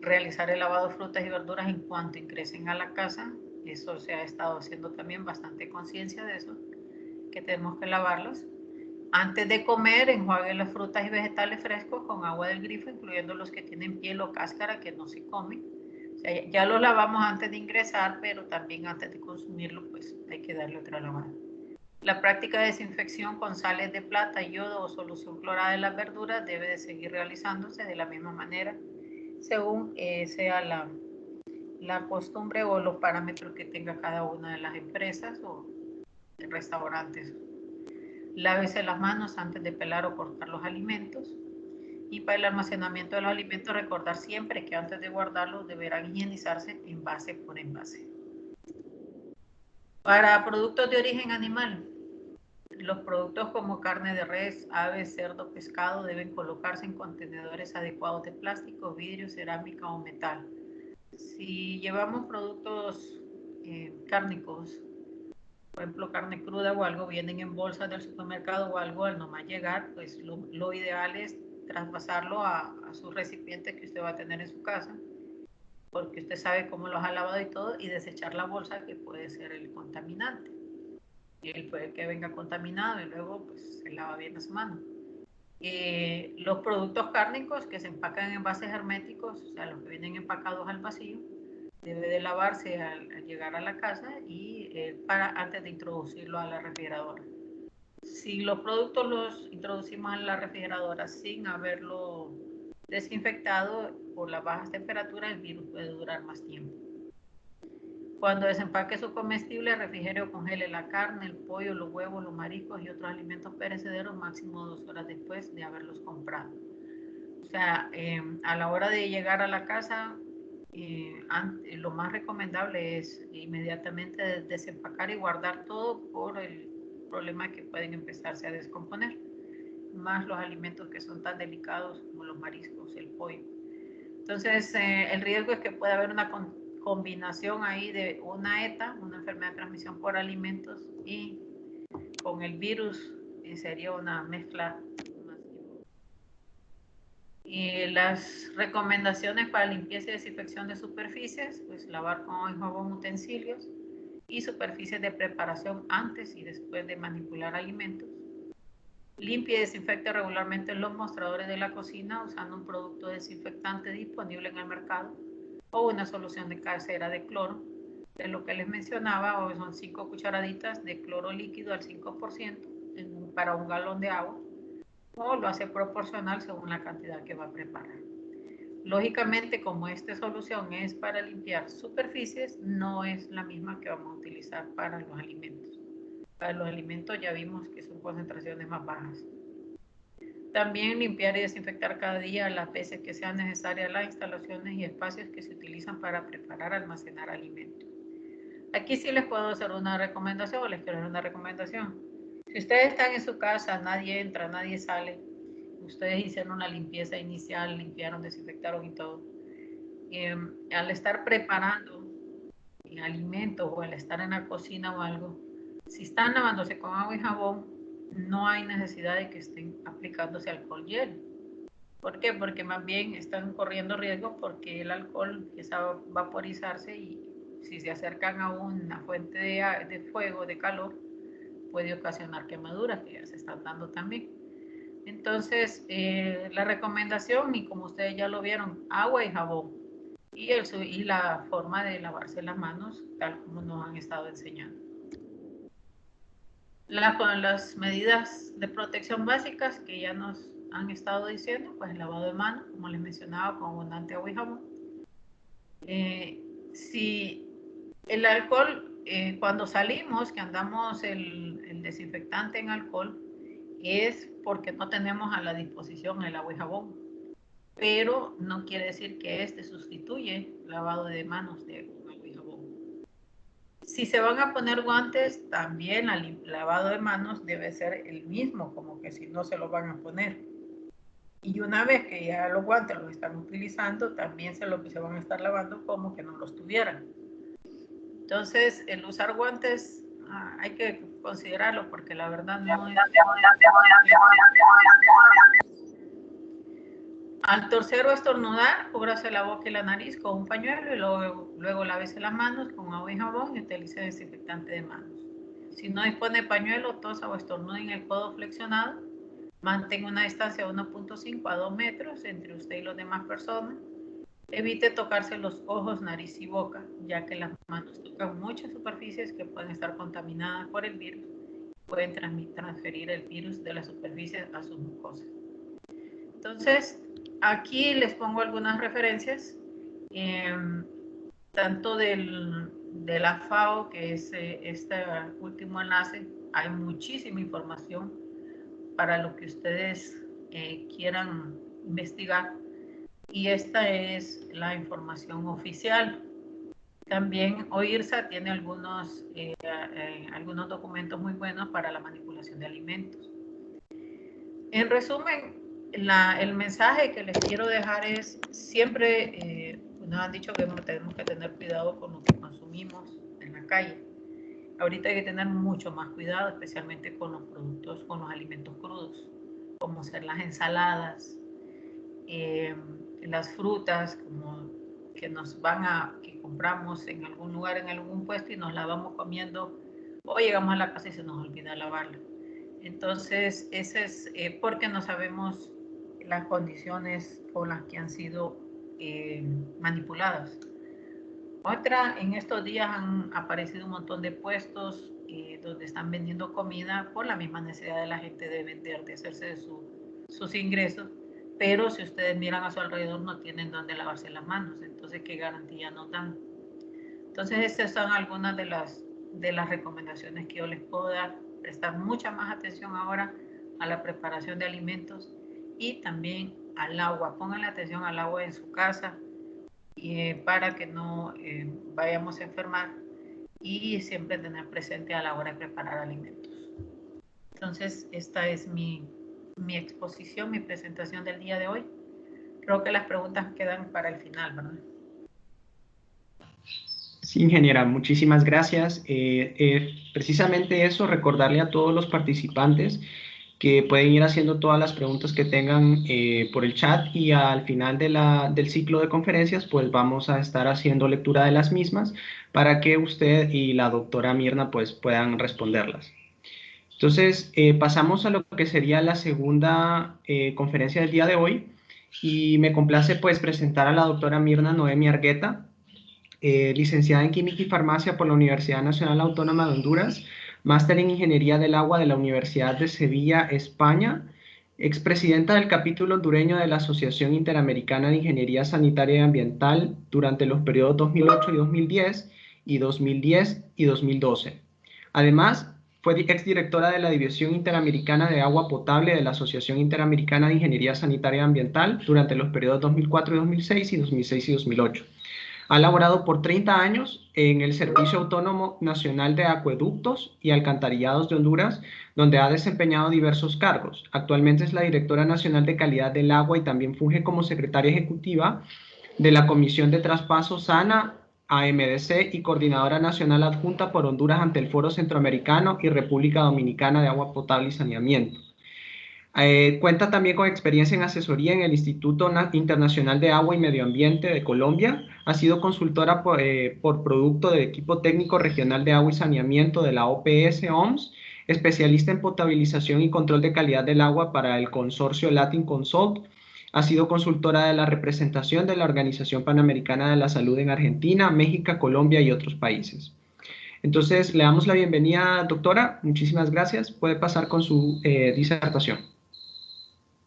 Speaker 4: realizar el lavado de frutas y verduras en cuanto ingresen a la casa. Eso se ha estado haciendo también bastante conciencia de eso, que tenemos que lavarlos. Antes de comer, enjuague las frutas y vegetales frescos con agua del grifo, incluyendo los que tienen piel o cáscara que no se comen. O sea, ya los lavamos antes de ingresar, pero también antes de consumirlo, pues hay que darle otra lavada. La práctica de desinfección con sales de plata, yodo o solución clorada de las verduras debe de seguir realizándose de la misma manera, según sea la costumbre o los parámetros que tenga cada una de las empresas o restaurantes. Lávese las manos antes de pelar o cortar los alimentos. Y para el almacenamiento de los alimentos, recordar siempre que antes de guardarlos deberán higienizarse envase por envase. Para productos de origen animal, los productos como carne de res, ave, cerdo, pescado deben colocarse en contenedores adecuados de plástico, vidrio, cerámica o metal. Si llevamos productos cárnicos, por ejemplo, carne cruda o algo, vienen en bolsas del supermercado o algo, al no más llegar, pues lo ideal es traspasarlo a sus recipientes que usted va a tener en su casa, porque usted sabe cómo los ha lavado y todo, y desechar la bolsa que puede ser el contaminante. Y él puede que venga contaminado y luego pues se lava bien las manos. Los productos cárnicos que se empacan en envases herméticos, o sea, los que vienen empacados al vacío, debe de lavarse al llegar a la casa y antes de introducirlo a la refrigeradora. Si los productos los introducimos a la refrigeradora sin haberlo desinfectado por las bajas temperaturas, el virus puede durar más tiempo. Cuando desempaque su comestible, refrigere o congele la carne, el pollo, los huevos, los mariscos y otros alimentos perecederos máximo 2 horas después de haberlos comprado. O sea, a la hora de llegar a la casa, lo más recomendable es inmediatamente desempacar y guardar todo por el problema que pueden empezarse a descomponer, más los alimentos que son tan delicados como los mariscos, el pollo. Entonces, el riesgo es que pueda haber una combinación ahí de una ETA, una enfermedad de transmisión por alimentos, y con el virus sería una mezcla. Y las recomendaciones para limpieza y desinfección de superficies, pues lavar con jabón utensilios y superficies de preparación antes y después de manipular alimentos. Limpie y desinfecte regularmente los mostradores de la cocina usando un producto desinfectante disponible en el mercado o una solución de casera de cloro. De lo que les mencionaba, son 5 cucharaditas de cloro líquido al 5% para un galón de agua, o lo hace proporcional según la cantidad que va a preparar. Lógicamente, como esta solución es para limpiar superficies, no es la misma que vamos a utilizar para los alimentos. Para los alimentos ya vimos que son concentraciones más bajas. También limpiar y desinfectar cada día las veces que sean necesarias las instalaciones y espacios que se utilizan para preparar, almacenar alimentos. Aquí sí les puedo hacer una recomendación o les quiero hacer una recomendación. Si ustedes están en su casa, nadie entra, nadie sale, ustedes hicieron una limpieza inicial, limpiaron, desinfectaron y todo. Al estar preparando alimentos o al estar en la cocina o algo, si están lavándose con agua y jabón, no hay necesidad de que estén aplicándose alcohol gel. ¿Por qué? Porque más bien están corriendo riesgo porque el alcohol empieza a vaporizarse y si se acercan a una fuente de fuego, de calor, puede ocasionar quemaduras que ya se están dando también. Entonces, la recomendación, y como ustedes ya lo vieron, agua y jabón. Y la forma de lavarse las manos, tal como nos han estado enseñando. Con las medidas de protección básicas que ya nos han estado diciendo, pues el lavado de manos, como les mencionaba, con abundante agua y jabón. Si el alcohol cuando salimos, que andamos el desinfectante en alcohol, es porque no tenemos a la disposición el agua y jabón. Pero no quiere decir que este sustituye lavado de manos de agua y jabón. Si se van a poner guantes, también el lavado de manos debe ser el mismo, como que si no se lo van a poner. Y una vez que ya los guantes los están utilizando, también se van a estar lavando como que no los tuvieran. Entonces, el usar guantes hay que considerarlo porque la verdad no es... Al toser o estornudar, cúbrase la boca y la nariz con un pañuelo y luego lávese las manos con agua y jabón y utilice desinfectante de manos. Si no dispone de pañuelo, tosa o estornuda en el codo flexionado, mantenga una distancia de 1.5 a 2 metros entre usted y las demás personas. Evite tocarse los ojos, nariz y boca, ya que las manos tocan muchas superficies que pueden estar contaminadas por el virus. Pueden transferir el virus de las superficies a sus mucosas. Entonces, aquí les pongo algunas referencias, tanto de la FAO, que es este último enlace. Hay muchísima información para lo que ustedes quieran investigar. Y esta es la información oficial. También OIRSA tiene algunos documentos muy buenos para la manipulación de alimentos. En resumen, el mensaje que les quiero dejar es siempre, nos han dicho que tenemos que tener cuidado con lo que consumimos en la calle. Ahorita hay que tener mucho más cuidado, especialmente con los productos, con los alimentos crudos, como ser las ensaladas, las frutas, como que que compramos en algún lugar, en algún puesto y nos la vamos comiendo o llegamos a la casa y se nos olvida lavarla. Entonces, ese es porque no sabemos las condiciones con las que han sido manipuladas. Otra, en estos días han aparecido un montón de puestos donde están vendiendo comida por la misma necesidad de la gente de vender, de hacerse de sus ingresos, pero si ustedes miran a su alrededor no tienen dónde lavarse las manos, entonces ¿qué garantía nos dan? Entonces estas son algunas de las recomendaciones que yo les puedo dar. Prestar mucha más atención ahora a la preparación de alimentos y también al agua. Pónganle atención al agua en su casa para que no vayamos a enfermar y siempre tener presente a la hora de preparar alimentos. Entonces, esta es mi exposición, mi presentación del día de hoy. Creo que las preguntas quedan para el final, ¿verdad?
Speaker 3: Sí, ingeniera, muchísimas gracias. Precisamente eso, recordarle a todos los participantes que pueden ir haciendo todas las preguntas que tengan por el chat y al final del ciclo de conferencias pues vamos a estar haciendo lectura de las mismas para que usted y la doctora Mirna pues puedan responderlas. Entonces pasamos a lo que sería la segunda conferencia del día de hoy y me complace pues presentar a la doctora Mirna Noemi Argueta, licenciada en Química y Farmacia por la Universidad Nacional Autónoma de Honduras, máster en Ingeniería del Agua de la Universidad de Sevilla, España, expresidenta del capítulo hondureño de la Asociación Interamericana de Ingeniería Sanitaria y Ambiental durante los periodos 2008 y 2010 y 2010 y 2012. Además, fue exdirectora de la División Interamericana de Agua Potable de la Asociación Interamericana de Ingeniería Sanitaria y Ambiental durante los periodos 2004 y 2006 y 2006 y 2008. Ha laborado por 30 años en el Servicio Autónomo Nacional de Acueductos y Alcantarillados de Honduras, donde ha desempeñado diversos cargos. Actualmente es la Directora Nacional de Calidad del Agua y también funge como Secretaria Ejecutiva de la Comisión de Traspaso SANA, AMDC y Coordinadora Nacional Adjunta por Honduras ante el Foro Centroamericano y República Dominicana de Agua Potable y Saneamiento. Cuenta también con experiencia en asesoría en el Instituto Internacional de Agua y Medio Ambiente de Colombia. Ha sido consultora por producto del Equipo Técnico Regional de Agua y Saneamiento de la OPS-OMS, especialista en potabilización y control de calidad del agua para el consorcio Latin Consult. Ha sido consultora de la representación de la Organización Panamericana de la Salud en Argentina, México, Colombia y otros países. Entonces, le damos la bienvenida, doctora. Muchísimas gracias. Puede pasar con su disertación.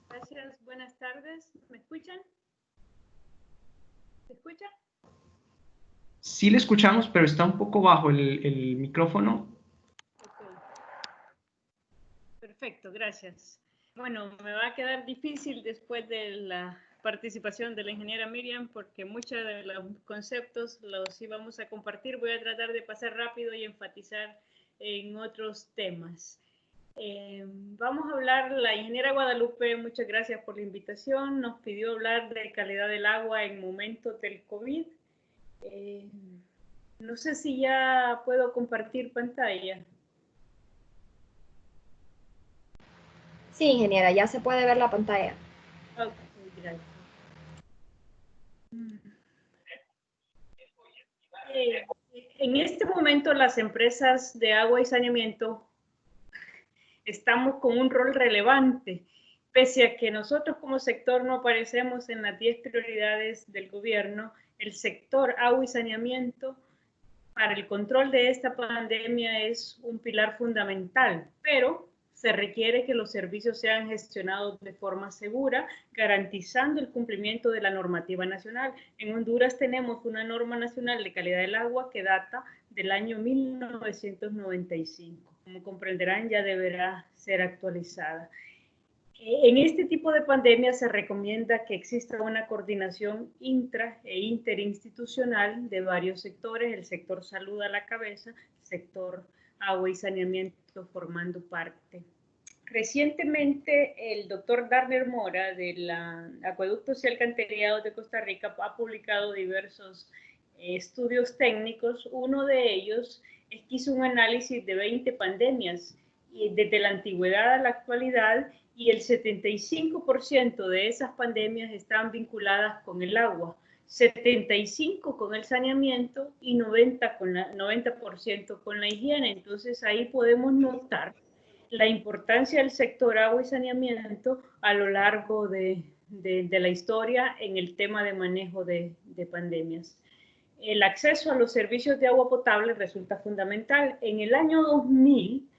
Speaker 5: Gracias, buenas tardes. ¿Me escuchan? ¿Se escucha?
Speaker 3: Sí le escuchamos, pero está un poco bajo el micrófono.
Speaker 5: Ok. Perfecto, gracias. Bueno, me va a quedar difícil después de la participación de la ingeniera Miriam porque muchos de los conceptos los íbamos a compartir. Voy a tratar de pasar rápido y enfatizar en otros temas. Vamos a hablar, la ingeniera Guadalupe, muchas gracias por la invitación, nos pidió hablar de calidad del agua en momentos del COVID. No sé si ya puedo compartir pantalla.
Speaker 2: Sí, ingeniera, ya se puede ver la pantalla.
Speaker 5: Ok, gracias. En este momento las empresas de agua y saneamiento estamos con un rol relevante, pese a que nosotros como sector no aparecemos en las 10 prioridades del gobierno. El sector agua y saneamiento para el control de esta pandemia es un pilar fundamental, pero se requiere que los servicios sean gestionados de forma segura, garantizando el cumplimiento de la normativa nacional. En Honduras tenemos una norma nacional de calidad del agua que data del año 1995. Como comprenderán, ya deberá ser actualizada. En este tipo de pandemia se recomienda que exista una coordinación intra e interinstitucional de varios sectores, el sector salud a la cabeza, el sector agua y saneamiento formando parte. Recientemente, el doctor Darner Mora del Acueductos y Alcantarillados de Costa Rica ha publicado diversos estudios técnicos. Uno de ellos es que hizo un análisis de 20 pandemias desde la antigüedad a la actualidad, y el 75% de esas pandemias están vinculadas con el agua, 75% con el saneamiento y 90% con la higiene. Entonces ahí podemos notar la importancia del sector agua y saneamiento a lo largo de la historia en el tema de manejo de pandemias. El acceso a los servicios de agua potable resulta fundamental. En el año 2000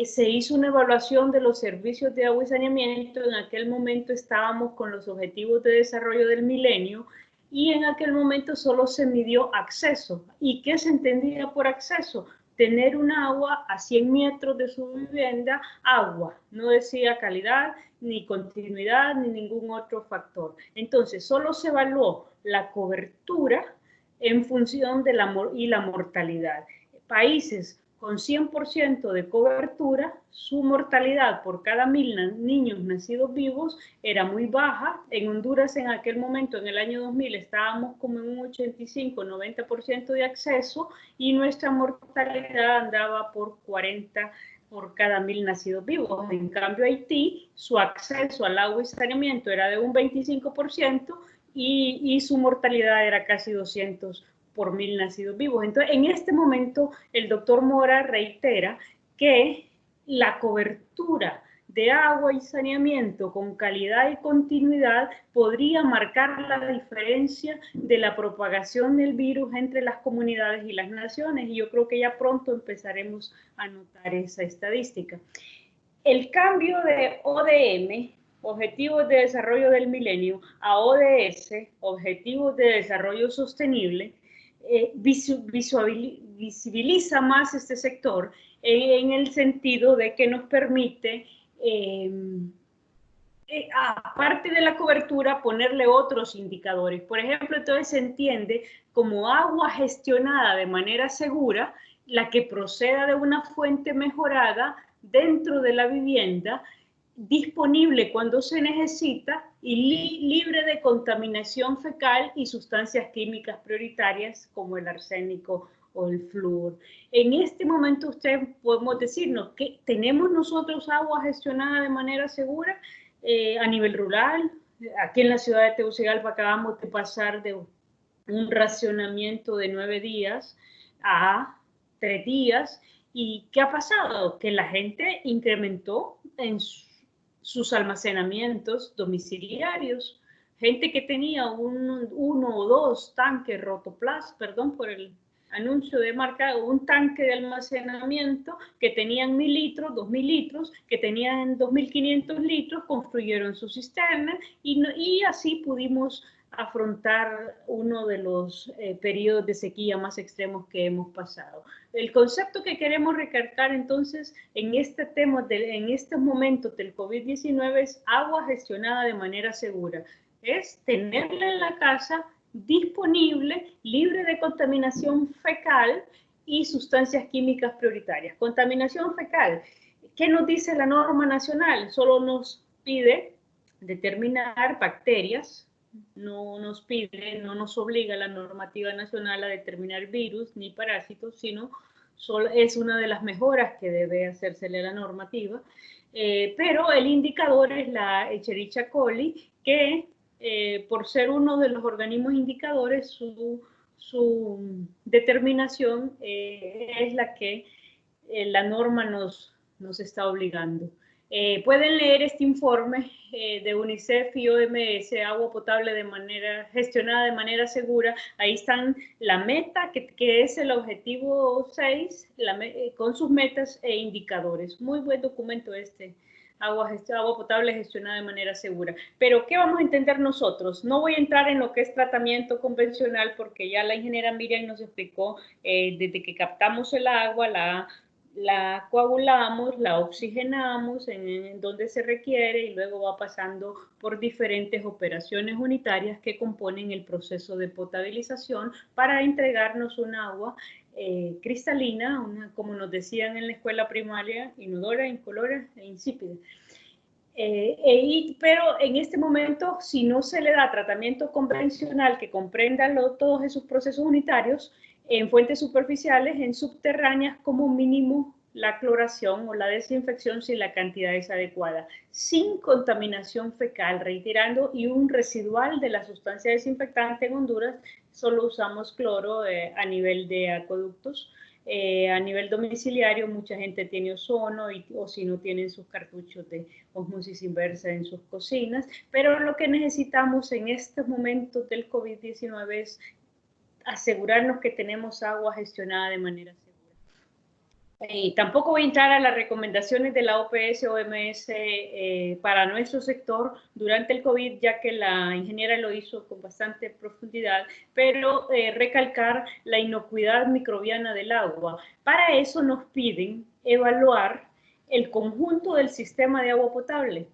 Speaker 5: se hizo una evaluación de los servicios de agua y saneamiento. En aquel momento estábamos con los objetivos de desarrollo del milenio y en aquel momento solo se midió acceso. ¿Y qué se entendía por acceso? Tener un agua a 100 metros de su vivienda, agua. No decía calidad, ni continuidad, ni ningún otro factor. Entonces, solo se evaluó la cobertura en función de la mortalidad. Países con 100% de cobertura, su mortalidad por cada 1000 niños nacidos vivos era muy baja. En Honduras en aquel momento, en el año 2000, estábamos como en un 85-90% de acceso y nuestra mortalidad andaba por 40 por cada 1000 nacidos vivos. En cambio, Haití, su acceso al agua y saneamiento era de un 25% y su mortalidad era casi 200 por 1000 nacidos vivos. Entonces, en este momento, el doctor Mora reitera que la cobertura de agua y saneamiento con calidad y continuidad podría marcar la diferencia de la propagación del virus entre las comunidades y las naciones, y yo creo que ya pronto empezaremos a notar esa estadística. El cambio de ODM, Objetivos de Desarrollo del Milenio, a ODS, Objetivos de Desarrollo Sostenible, visibiliza más este sector en el sentido de que nos permite, aparte de la cobertura, ponerle otros indicadores. Por ejemplo, entonces se entiende como agua gestionada de manera segura, la que proceda de una fuente mejorada dentro de la vivienda, disponible cuando se necesita y libre de contaminación fecal y sustancias químicas prioritarias como el arsénico o el flúor. En este momento podemos decirnos que tenemos nosotros agua gestionada de manera segura a nivel rural. Aquí en la ciudad de Tegucigalpa acabamos de pasar de un racionamiento de 9 días a 3 días. ¿Y qué ha pasado? Que la gente incrementó en sus almacenamientos domiciliarios. Gente que tenía uno o dos tanques Rotoplas, perdón por el anuncio de marca, un tanque de almacenamiento que tenían 1000 litros, 2000 litros, que tenían 2500 litros, construyeron su cisterna y así pudimos afrontar uno de los periodos de sequía más extremos que hemos pasado. El concepto que queremos recalcar entonces en este tema, en estos momentos del COVID-19 es agua gestionada de manera segura. Es tenerla en la casa disponible, libre de contaminación fecal y sustancias químicas prioritarias. Contaminación fecal. ¿Qué nos dice la norma nacional? Solo nos pide determinar bacterias, no nos obliga la normativa nacional a determinar virus ni parásitos, sino solo es una de las mejoras que debe hacérsele a la normativa. Pero el indicador es la Escherichia coli, que por ser uno de los organismos indicadores, su determinación es la que la norma nos está obligando. Pueden leer este informe de UNICEF y OMS, agua potable gestionada de manera segura. Ahí están la meta, que es el objetivo 6, con sus metas e indicadores. Muy buen documento este. Agua potable gestionada de manera segura. Pero, ¿qué vamos a entender nosotros? No voy a entrar en lo que es tratamiento convencional, porque ya la ingeniera Miriam nos explicó, desde que captamos el agua, la coagulamos, la oxigenamos en donde se requiere y luego va pasando por diferentes operaciones unitarias que componen el proceso de potabilización para entregarnos un agua cristalina, como nos decían en la escuela primaria, inodora, incolora e insípida. Pero en este momento, si no se le da tratamiento convencional que comprenda todos esos procesos unitarios, en fuentes superficiales, en subterráneas, como mínimo la cloración o la desinfección si la cantidad es adecuada, sin contaminación fecal, reiterando, y un residual de la sustancia desinfectante. En Honduras solo usamos cloro a nivel de acueductos. A nivel domiciliario, mucha gente tiene ozono o si no tienen sus cartuchos de osmosis inversa en sus cocinas, pero lo que necesitamos en estos momentos del COVID-19 es asegurarnos que tenemos agua gestionada de manera segura. Tampoco voy a entrar a las recomendaciones de la OPS, OMS para nuestro sector durante el COVID, ya que la ingeniera lo hizo con bastante profundidad, pero recalcar la inocuidad microbiana del agua. Para eso nos piden evaluar el conjunto del sistema de agua potable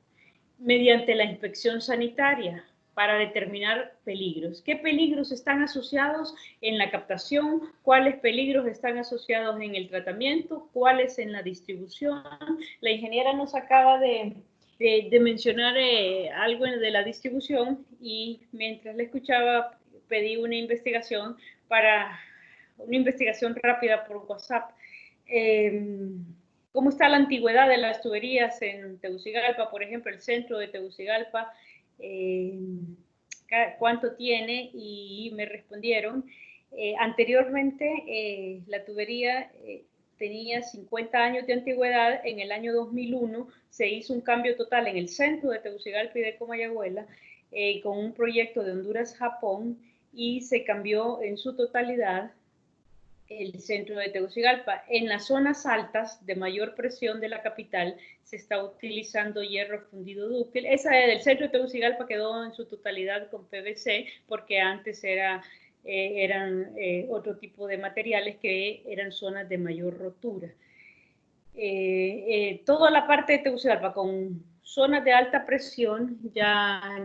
Speaker 5: mediante la inspección sanitaria, para determinar peligros. ¿Qué peligros están asociados en la captación? ¿Cuáles peligros están asociados en el tratamiento? ¿Cuáles en la distribución? La ingeniera nos acaba de mencionar algo de la distribución, y mientras la escuchaba pedí una investigación rápida por WhatsApp. ¿Cómo está la antigüedad de las tuberías en Tegucigalpa? Por ejemplo, el centro de Tegucigalpa, cuánto tiene, y me respondieron anteriormente la tubería tenía 50 años de antigüedad. En el año 2001 se hizo un cambio total en el centro de Tegucigalpa y de Comayagüela con un proyecto de Honduras-Japón, y se cambió en su totalidad el centro de Tegucigalpa. En las zonas altas de mayor presión de la capital se está utilizando hierro fundido dúctil. Esa del centro de Tegucigalpa quedó en su totalidad con PVC, porque antes eran otro tipo de materiales que eran zonas de mayor rotura. Toda la parte de Tegucigalpa con zonas de alta presión ya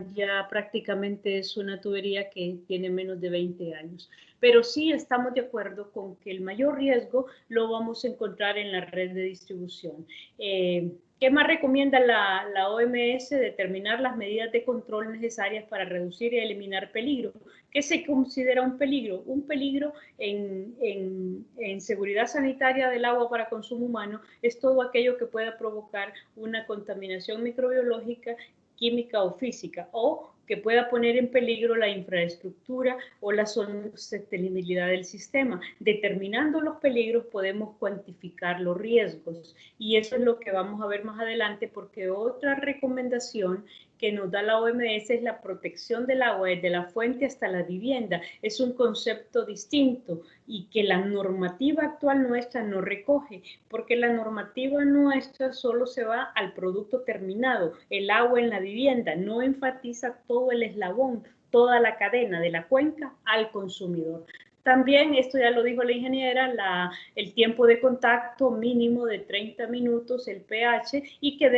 Speaker 5: prácticamente es una tubería que tiene menos de 20 años. Pero sí estamos de acuerdo con que el mayor riesgo lo vamos a encontrar en la red de distribución. ¿Qué más recomienda la OMS? Determinar las medidas de control necesarias para reducir y eliminar peligro. ¿Qué se considera un peligro? Un peligro en seguridad sanitaria del agua para consumo humano es todo aquello que pueda provocar una contaminación microbiológica, química o física, o que pueda poner en peligro la infraestructura o la sostenibilidad del sistema. Determinando los peligros podemos cuantificar los riesgos, y eso es lo que vamos a ver más adelante, porque otra recomendación que nos da la OMS es la protección del agua desde la fuente hasta la vivienda. Es un concepto distinto y que la normativa actual nuestra no recoge, porque la normativa nuestra solo se va al producto terminado, el agua en la vivienda, no enfatiza todo el eslabón, toda la cadena de la cuenca al consumidor. También, esto ya lo dijo la ingeniera, el tiempo de contacto mínimo de 30 minutos, el pH, y que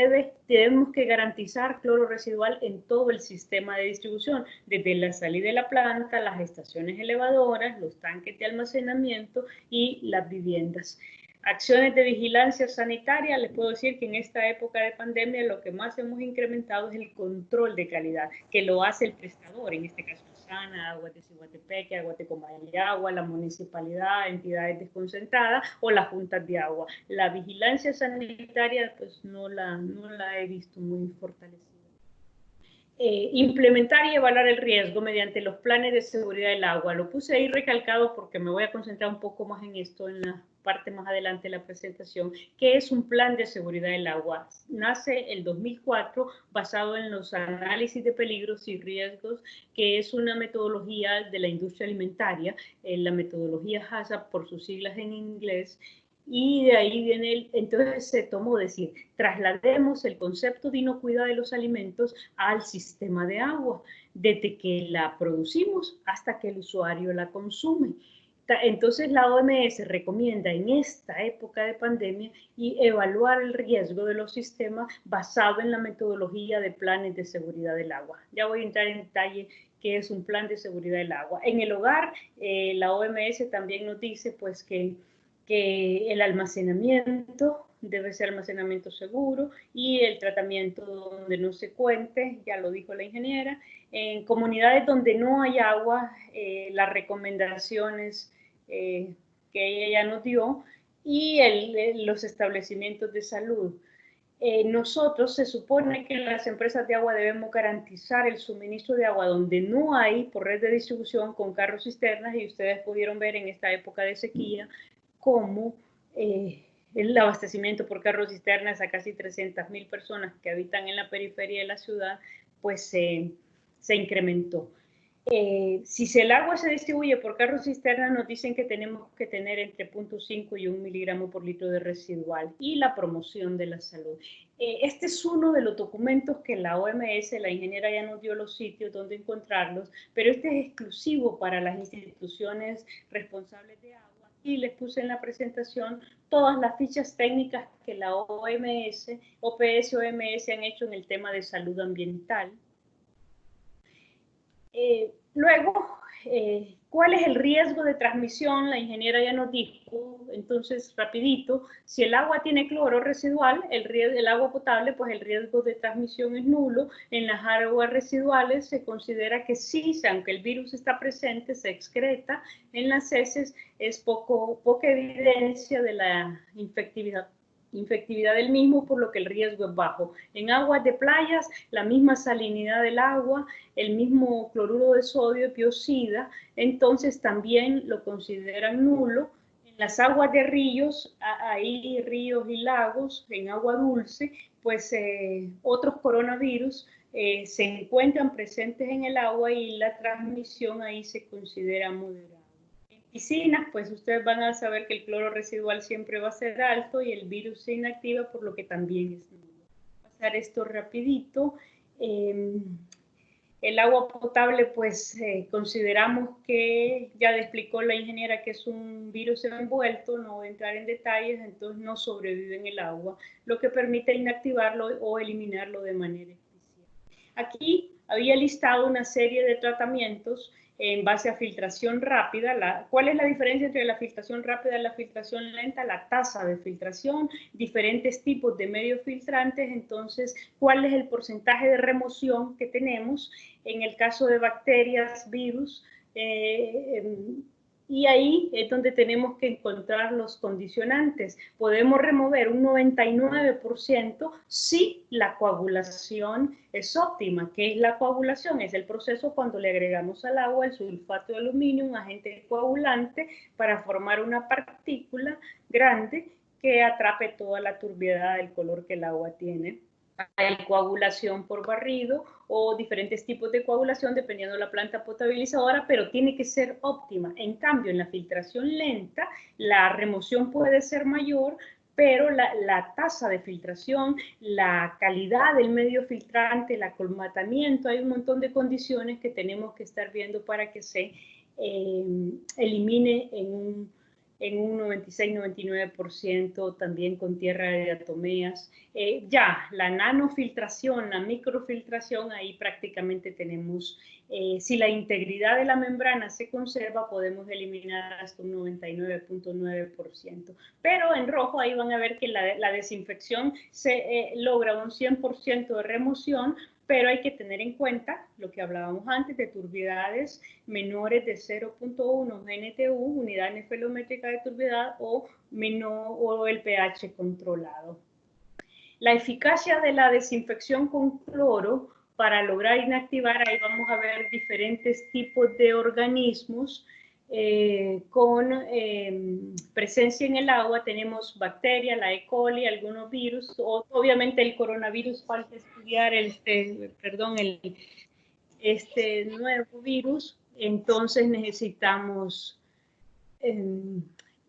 Speaker 5: debemos que garantizar cloro residual en todo el sistema de distribución, desde la salida de la planta, las estaciones elevadoras, los tanques de almacenamiento y las viviendas. Acciones de vigilancia sanitaria, les puedo decir que en esta época de pandemia lo que más hemos incrementado es el control de calidad, que lo hace el prestador, en este caso Sana, Aguas de Ciguatepeque, Aguas de Comayagua, la municipalidad, entidades desconcentradas o las juntas de agua. La vigilancia sanitaria pues no la he visto muy fortalecida. Implementar y evaluar el riesgo mediante los planes de seguridad del agua. Lo puse ahí recalcado porque me voy a concentrar un poco más en esto en la parte más adelante de la presentación. ¿Qué es un plan de seguridad del agua? Nace el 2004 basado en los análisis de peligros y riesgos, que es una metodología de la industria alimentaria, la metodología HACCP por sus siglas en inglés. Y de ahí viene, entonces se tomó decir, traslademos el concepto de inocuidad de los alimentos al sistema de agua, desde que la producimos hasta que el usuario la consume. Entonces la OMS recomienda en esta época de pandemia y evaluar el riesgo de los sistemas basado en la metodología de planes de seguridad del agua. Ya voy a entrar en detalle qué es un plan de seguridad del agua. En el hogar, la OMS también nos dice pues que el almacenamiento debe ser almacenamiento seguro y el tratamiento donde no se cuente, ya lo dijo la ingeniera. En comunidades donde no hay agua, las recomendaciones que ella ya nos dio y los establecimientos de salud. Nosotros se supone que las empresas de agua debemos garantizar el suministro de agua donde no hay por red de distribución con carros cisternas, y ustedes pudieron ver en esta época de sequía cómo el abastecimiento por carros cisternas a casi 300.000 personas que habitan en la periferia de la ciudad, pues se incrementó. Si el agua se distribuye por carros cisternas, nos dicen que tenemos que tener entre 0.5 y 1 miligramo por litro de residual, y la promoción de la salud. Este es uno de los documentos que la OMS, la ingeniera ya nos dio los sitios donde encontrarlos, pero este es exclusivo para las instituciones responsables de agua. Y les puse en la presentación todas las fichas técnicas que la OMS, OPS, OMS han hecho en el tema de salud ambiental. Luego, ¿cuál es el riesgo de transmisión? La ingeniera ya nos dijo, entonces rapidito, si el agua tiene cloro residual, el agua potable, pues el riesgo de transmisión es nulo. En las aguas residuales se considera que sí, aunque el virus está presente, se excreta. En las heces es poca evidencia de la infectividad del mismo, por lo que el riesgo es bajo. En aguas de playas, la misma salinidad del agua, el mismo cloruro de sodio y biocida, entonces también lo consideran nulo. En las aguas de ríos, hay ríos y lagos, en agua dulce, pues otros coronavirus se encuentran presentes en el agua y la transmisión ahí se considera moderada. Piscinas, pues ustedes van a saber que el cloro residual siempre va a ser alto y el virus se inactiva, por lo que también es nulo. Voy a pasar esto rapidito. El agua potable, pues consideramos que, ya le explicó la ingeniera que es un virus envuelto, no voy a entrar en detalles, entonces no sobrevive en el agua, lo que permite inactivarlo o eliminarlo de manera eficiente. Aquí había listado una serie de tratamientos en base a filtración rápida. ¿Cuál es la diferencia entre la filtración rápida y la filtración lenta? La tasa de filtración, diferentes tipos de medios filtrantes, entonces, ¿cuál es el porcentaje de remoción que tenemos en el caso de bacterias, virus? Y ahí es donde tenemos que encontrar los condicionantes. Podemos remover un 99% si la coagulación es óptima. ¿Qué es la coagulación? Es el proceso cuando le agregamos al agua el sulfato de aluminio, un agente coagulante, para formar una partícula grande que atrape toda la turbiedad del color que el agua tiene Hay coagulación por barrido o diferentes tipos de coagulación dependiendo de la planta potabilizadora, pero tiene que ser óptima. En cambio, en la filtración lenta, la remoción puede ser mayor, pero la tasa de filtración, la calidad del medio filtrante, el acolmatamiento, hay un montón de condiciones que tenemos que estar viendo para que se elimine en un 96-99%, también con tierra de diatomeas. Ya, la nanofiltración, la microfiltración, ahí prácticamente tenemos, si la integridad de la membrana se conserva, podemos eliminar hasta un 99.9%. Pero en rojo ahí van a ver que la desinfección se logra un 100% de remoción, pero hay que tener en cuenta lo que hablábamos antes de turbiedades menores de 0.1 GNTU, unidad nefelométrica de turbiedad, o el pH controlado. La eficacia de la desinfección con cloro para lograr inactivar, ahí vamos a ver diferentes tipos de organismos con presencia en el agua. Tenemos bacterias, la E. coli, algunos virus, obviamente el coronavirus, falta estudiar este nuevo virus, entonces necesitamos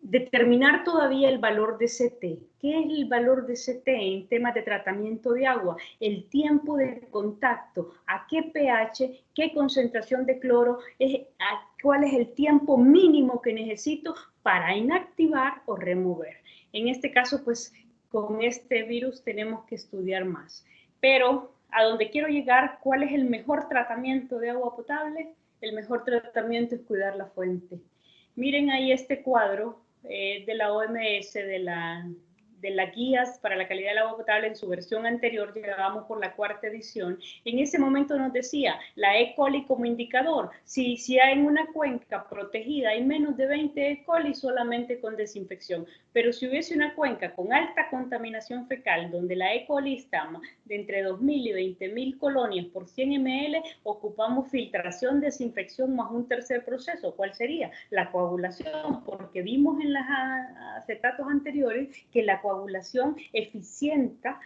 Speaker 5: determinar todavía el valor de CT. ¿Qué es el valor de CT en temas de tratamiento de agua? El tiempo de contacto, a qué pH, qué concentración de cloro, cuál es el tiempo mínimo que necesito para inactivar o remover. En este caso, pues, con este virus tenemos que estudiar más. Pero a donde quiero llegar, ¿cuál es el mejor tratamiento de agua potable? El mejor tratamiento es cuidar la fuente. Miren ahí este cuadro de la OMS, de las guías para la calidad del agua potable en su versión anterior, llegábamos por la 4ª edición. En ese momento nos decía la E. coli como indicador. Si hay en una cuenca protegida hay menos de 20 E. coli, solamente con desinfección. Pero si hubiese una cuenca con alta contaminación fecal, donde la E. coli está de entre 2.000 y 20.000 colonias por 100 ml, ocupamos filtración, desinfección más un tercer proceso. ¿Cuál sería? La coagulación, porque vimos en los acetatos anteriores que la coagulación eficienta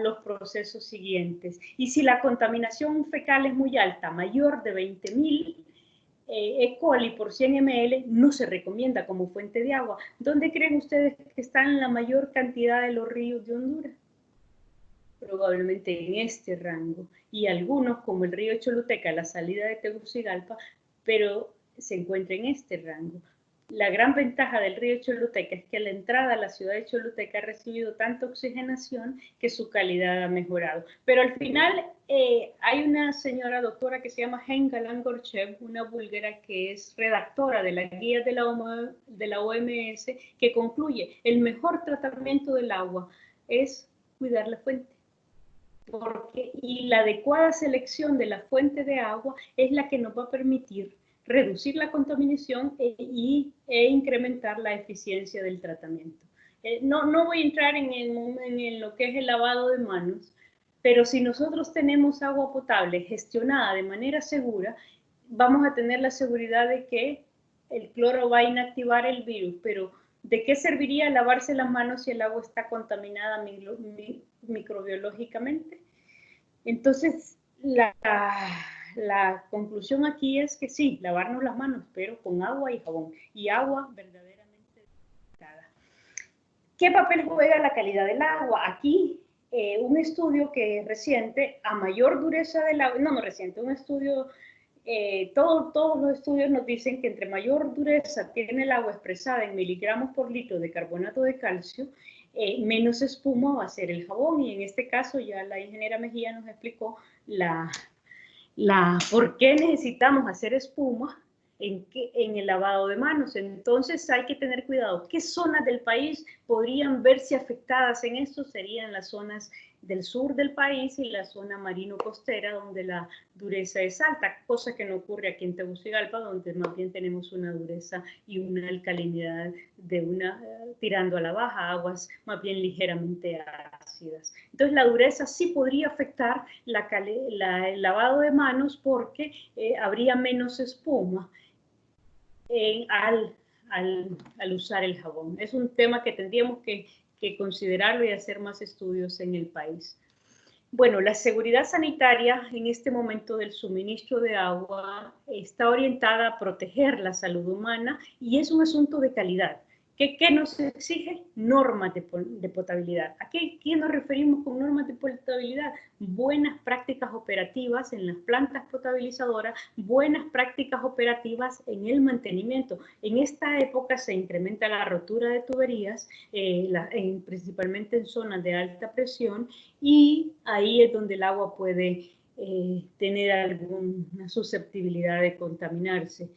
Speaker 5: los procesos siguientes. Y si la contaminación fecal es muy alta, mayor de 20.000 E. coli por 100 ml, no se recomienda como fuente de agua. ¿Dónde creen ustedes que están la mayor cantidad de los ríos de Honduras? Probablemente en este rango. Y algunos, como el río Choluteca, la salida de Tegucigalpa, pero se encuentra en este rango. La gran ventaja del río Choluteca es que a la entrada a la ciudad de Choluteca ha recibido tanta oxigenación que su calidad ha mejorado. Pero al final hay una señora doctora que se llama Henga Langorchev, una búlgara que es redactora de las guías de la OMS, que concluye: el mejor tratamiento del agua es cuidar la fuente. Y la adecuada selección de la fuente de agua es la que nos va a permitir reducir la contaminación e incrementar la eficiencia del tratamiento. No voy a entrar en lo que es el lavado de manos, pero si nosotros tenemos agua potable gestionada de manera segura, vamos a tener la seguridad de que el cloro va a inactivar el virus. Pero ¿de qué serviría lavarse las manos si el agua está contaminada microbiológicamente? Entonces, la conclusión aquí es que sí, lavarnos las manos, pero con agua y jabón, y agua verdaderamente tratada. ¿Qué papel juega la calidad del agua? Aquí, un estudio que es reciente, a mayor dureza del agua, no reciente, un estudio, todos los estudios nos dicen que entre mayor dureza tiene el agua expresada en miligramos por litro de carbonato de calcio, menos espuma va a ser el jabón. Y en este caso ya la ingeniera Mejía nos explicó por qué necesitamos hacer espuma en el lavado de manos. Entonces hay que tener cuidado. ¿Qué zonas del país podrían verse afectadas en esto? Serían las zonas del sur del país y la zona marino-costera, donde la dureza es alta, cosa que no ocurre aquí en Tegucigalpa, donde más bien tenemos una dureza y una alcalinidad tirando a la baja, aguas más bien ligeramente ácidas. Entonces la dureza sí podría afectar el lavado de manos, porque habría menos espuma al usar el jabón. Es un tema que tendríamos que considerarlo y hacer más estudios en el país. Bueno, la seguridad sanitaria en este momento del suministro de agua está orientada a proteger la salud humana y es un asunto de calidad. ¿Qué nos exige? Normas de potabilidad. ¿A qué nos referimos con normas de potabilidad? Buenas prácticas operativas en las plantas potabilizadoras, buenas prácticas operativas en el mantenimiento. En esta época se incrementa la rotura de tuberías, principalmente en zonas de alta presión, y ahí es donde el agua puede tener alguna susceptibilidad de contaminarse.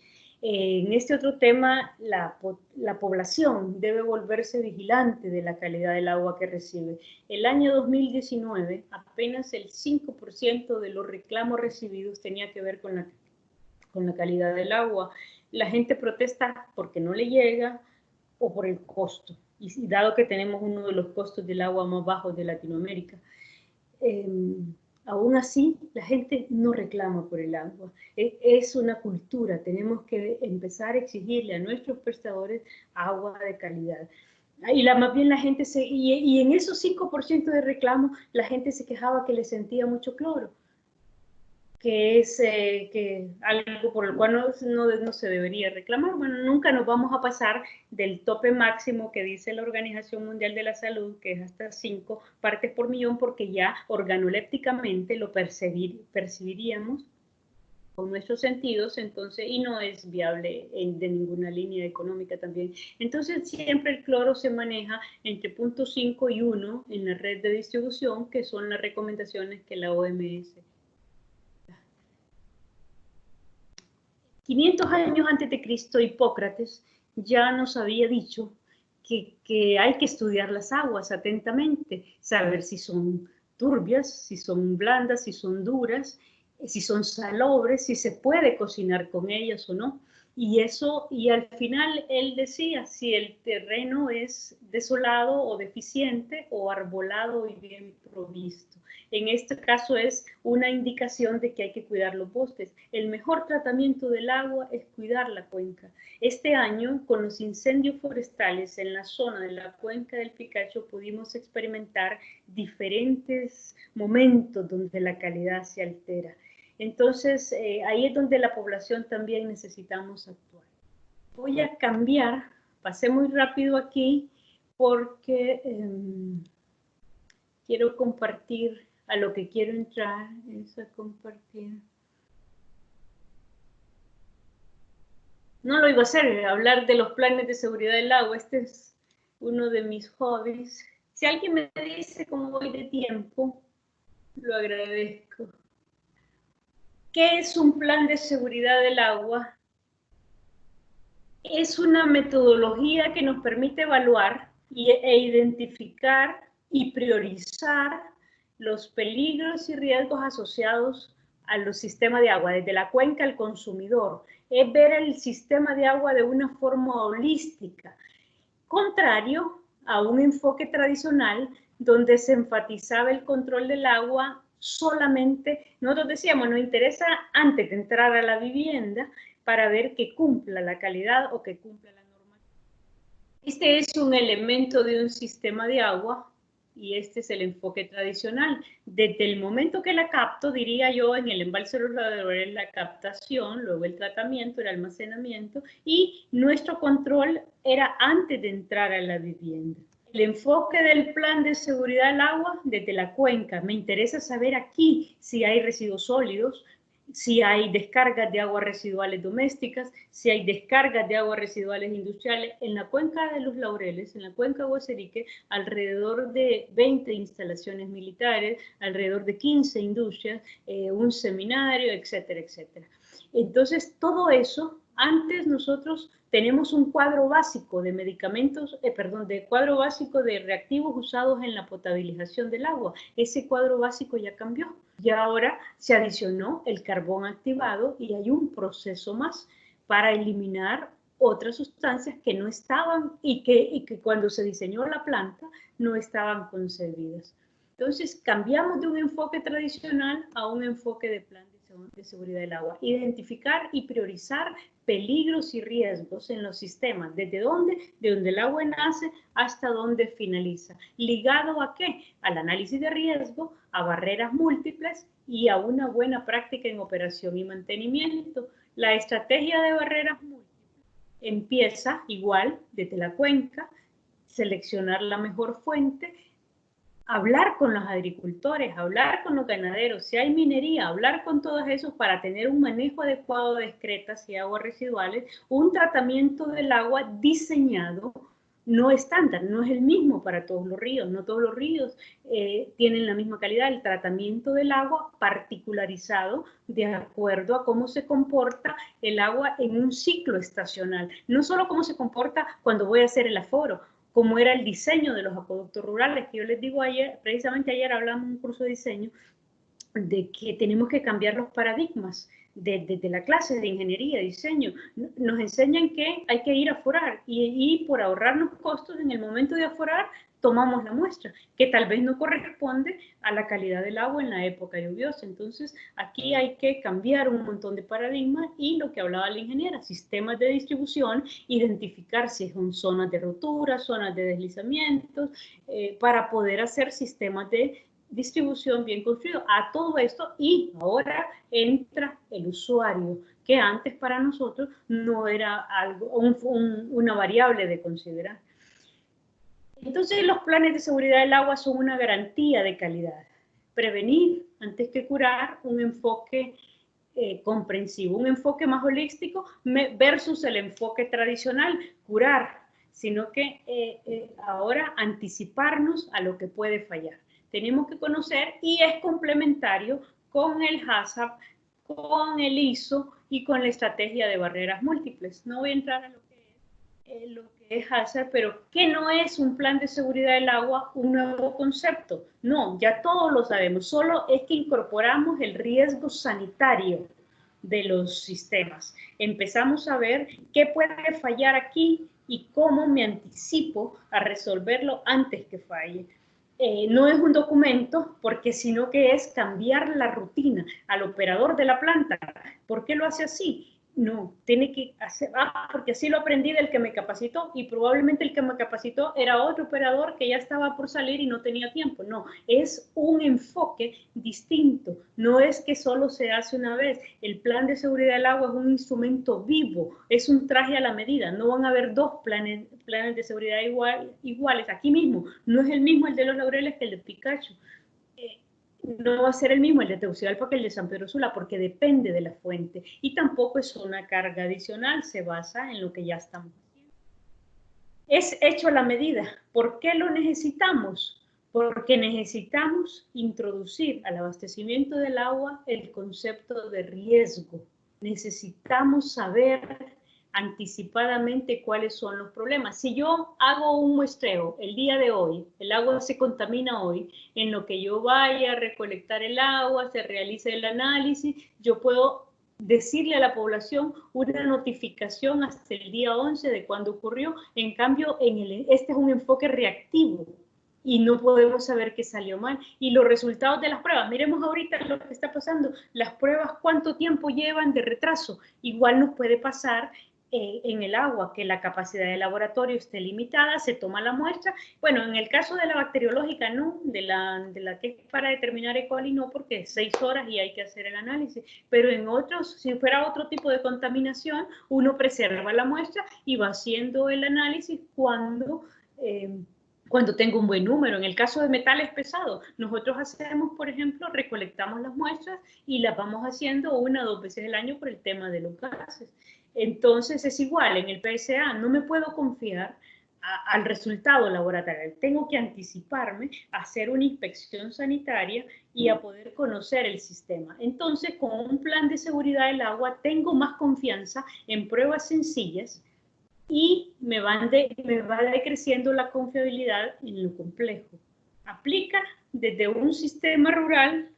Speaker 5: En este otro tema, la población debe volverse vigilante de la calidad del agua que recibe. El año 2019, apenas el 5% de los reclamos recibidos tenía que ver con la calidad del agua. La gente protesta porque no le llega o por el costo. Y dado que tenemos uno de los costos del agua más bajos de Latinoamérica, aún así, la gente no reclama por el agua. Es una cultura. Tenemos que empezar a exigirle a nuestros prestadores agua de calidad. Y más bien la gente y en esos 5% de reclamos, la gente se quejaba que le sentía mucho cloro, que es algo por el cual no se debería reclamar. Bueno, nunca nos vamos a pasar del tope máximo que dice la Organización Mundial de la Salud, que es hasta 5 partes por millón, porque ya organolépticamente lo percibiríamos con nuestros sentidos, entonces, y no es viable de ninguna línea económica también. Entonces, siempre el cloro se maneja entre 0.5 y 1 en la red de distribución, que son las recomendaciones que la OMS 500 años antes de Cristo, Hipócrates ya nos había dicho que hay que estudiar las aguas atentamente, saber si son turbias, si son blandas, si son duras, si son salobres, si se puede cocinar con ellas o no. Y al final él decía si el terreno es desolado o deficiente o arbolado y bien provisto. En este caso es una indicación de que hay que cuidar los bosques. El mejor tratamiento del agua es cuidar la cuenca. Este año, con los incendios forestales en la zona de la cuenca del Picacho, pudimos experimentar diferentes momentos donde la calidad se altera. Entonces, ahí es donde la población también necesitamos actuar. Voy a cambiar, pasé muy rápido aquí, porque quiero compartir a lo que quiero entrar, es a compartir. No lo iba a hacer, hablar de los planes de seguridad del agua, este es uno de mis hobbies. Si alguien me dice cómo voy de tiempo, lo agradezco. ¿Qué es un plan de seguridad del agua? Es una metodología que nos permite evaluar e identificar y priorizar los peligros y riesgos asociados a los sistemas de agua, desde la cuenca al consumidor. Es ver el sistema de agua de una forma holística, contrario a un enfoque tradicional donde se enfatizaba el control del agua solamente, nosotros decíamos, nos interesa antes de entrar a la vivienda para ver que cumpla la calidad o que cumpla la normativa. Este es un elemento de un sistema de agua y este es el enfoque tradicional. Desde el momento que la capto, diría yo, en el embalse rodadero es la captación, luego el tratamiento, el almacenamiento y nuestro control era antes de entrar a la vivienda. El enfoque del plan de seguridad del agua desde la cuenca. Me interesa saber aquí si hay residuos sólidos, si hay descargas de aguas residuales domésticas, si hay descargas de aguas residuales industriales. En la cuenca de los Laureles, en la cuenca de Guasarique, alrededor de 20 instalaciones militares, alrededor de 15 industrias, un seminario, etcétera, etcétera. Entonces, todo eso, antes nosotros tenemos un cuadro básico de medicamentos, cuadro básico de reactivos usados en la potabilización del agua. Ese cuadro básico ya cambió. Y ahora se adicionó el carbón activado y hay un proceso más para eliminar otras sustancias que no estaban y que cuando se diseñó la planta no estaban concebidas. Entonces cambiamos de un enfoque tradicional a un enfoque de plan de de seguridad del agua. Identificar y priorizar peligros y riesgos en los sistemas. ¿Desde dónde? De donde el agua nace hasta donde finaliza. ¿Ligado a qué? Al análisis de riesgo, a barreras múltiples y a una buena práctica en operación y mantenimiento. La estrategia de barreras múltiples empieza igual desde la cuenca, seleccionar la mejor fuente, hablar con los agricultores, hablar con los ganaderos, si hay minería, hablar con todos esos para tener un manejo adecuado de excretas y aguas residuales, un tratamiento del agua diseñado, no estándar, no es el mismo para todos los ríos, no todos los ríos tienen la misma calidad, el tratamiento del agua particularizado de acuerdo a cómo se comporta el agua en un ciclo estacional, no solo cómo se comporta cuando voy a hacer el aforo, como era el diseño de los acueductos rurales, que yo les digo ayer, precisamente ayer hablamos en un curso de diseño, de que tenemos que cambiar los paradigmas desde la clase de ingeniería, diseño. Nos enseñan que hay que ir a aforar y por ahorrarnos costos en el momento de aforar tomamos la muestra, que tal vez no corresponde a la calidad del agua en la época lluviosa. Entonces, aquí hay que cambiar un montón de paradigmas y lo que hablaba la ingeniera, sistemas de distribución, identificar si son zonas de rotura, zonas de deslizamientos, para poder hacer sistemas de distribución bien construido. A todo esto, y ahora entra el usuario, que antes para nosotros no era algo, una variable de considerar. Entonces los planes de seguridad del agua son una garantía de calidad. Prevenir antes que curar, un enfoque comprensivo, un enfoque más holístico versus el enfoque tradicional, curar, sino que ahora anticiparnos a lo que puede fallar. Tenemos que conocer y es complementario con el HACCP, con el ISO y con la estrategia de barreras múltiples. No voy a entrar a lo que es HACCP, pero ¿qué no es un plan de seguridad del agua? Un nuevo concepto. No, ya todos lo sabemos, solo es que incorporamos el riesgo sanitario de los sistemas. Empezamos a ver qué puede fallar aquí y cómo me anticipo a resolverlo antes que falle. No es un documento, porque sino que es cambiar la rutina al operador de la planta. ¿Por qué lo hace así? No, tiene que hacer, porque así lo aprendí del que me capacitó y probablemente el que me capacitó era otro operador que ya estaba por salir y no tenía tiempo. No, es un enfoque distinto. No es que solo se hace una vez. El plan de seguridad del agua es un instrumento vivo, es un traje a la medida. No van a haber dos planes de seguridad iguales aquí mismo. No es el mismo el de Los Laureles que el de Picacho. No va a ser el mismo el de Tegucigalpa que el de San Pedro Sula, porque depende de la fuente. Y tampoco es una carga adicional, se basa en lo que ya estamos haciendo. Es hecho a la medida. ¿Por qué lo necesitamos? Porque necesitamos introducir al abastecimiento del agua el concepto de riesgo. Necesitamos saber anticipadamente cuáles son los problemas. Si yo hago un muestreo el día de hoy, el agua se contamina hoy, en lo que yo vaya a recolectar el agua, se realice el análisis, yo puedo decirle a la población una notificación hasta el día 11 de cuándo ocurrió. En cambio, este es un enfoque reactivo y no podemos saber qué salió mal. Y los resultados de las pruebas, miremos ahorita lo que está pasando, las pruebas cuánto tiempo llevan de retraso. Igual nos puede pasar en el agua, que la capacidad del laboratorio esté limitada, se toma la muestra. Bueno, en el caso de la bacteriológica, no, de la que es para determinar E. coli, no, porque es 6 horas y hay que hacer el análisis. Pero en otros, si fuera otro tipo de contaminación, uno preserva la muestra y va haciendo el análisis cuando tengo un buen número. En el caso de metales pesados, nosotros hacemos, por ejemplo, recolectamos las muestras y las vamos haciendo 1 o 2 veces al año por el tema de los gases. Entonces es igual, en el PSA no me puedo confiar al resultado laboratorial. Tengo que anticiparme a hacer una inspección sanitaria y a poder conocer el sistema. Entonces, con un plan de seguridad del agua, tengo más confianza en pruebas sencillas y me va decreciendo la confiabilidad en lo complejo. Aplica desde un sistema rural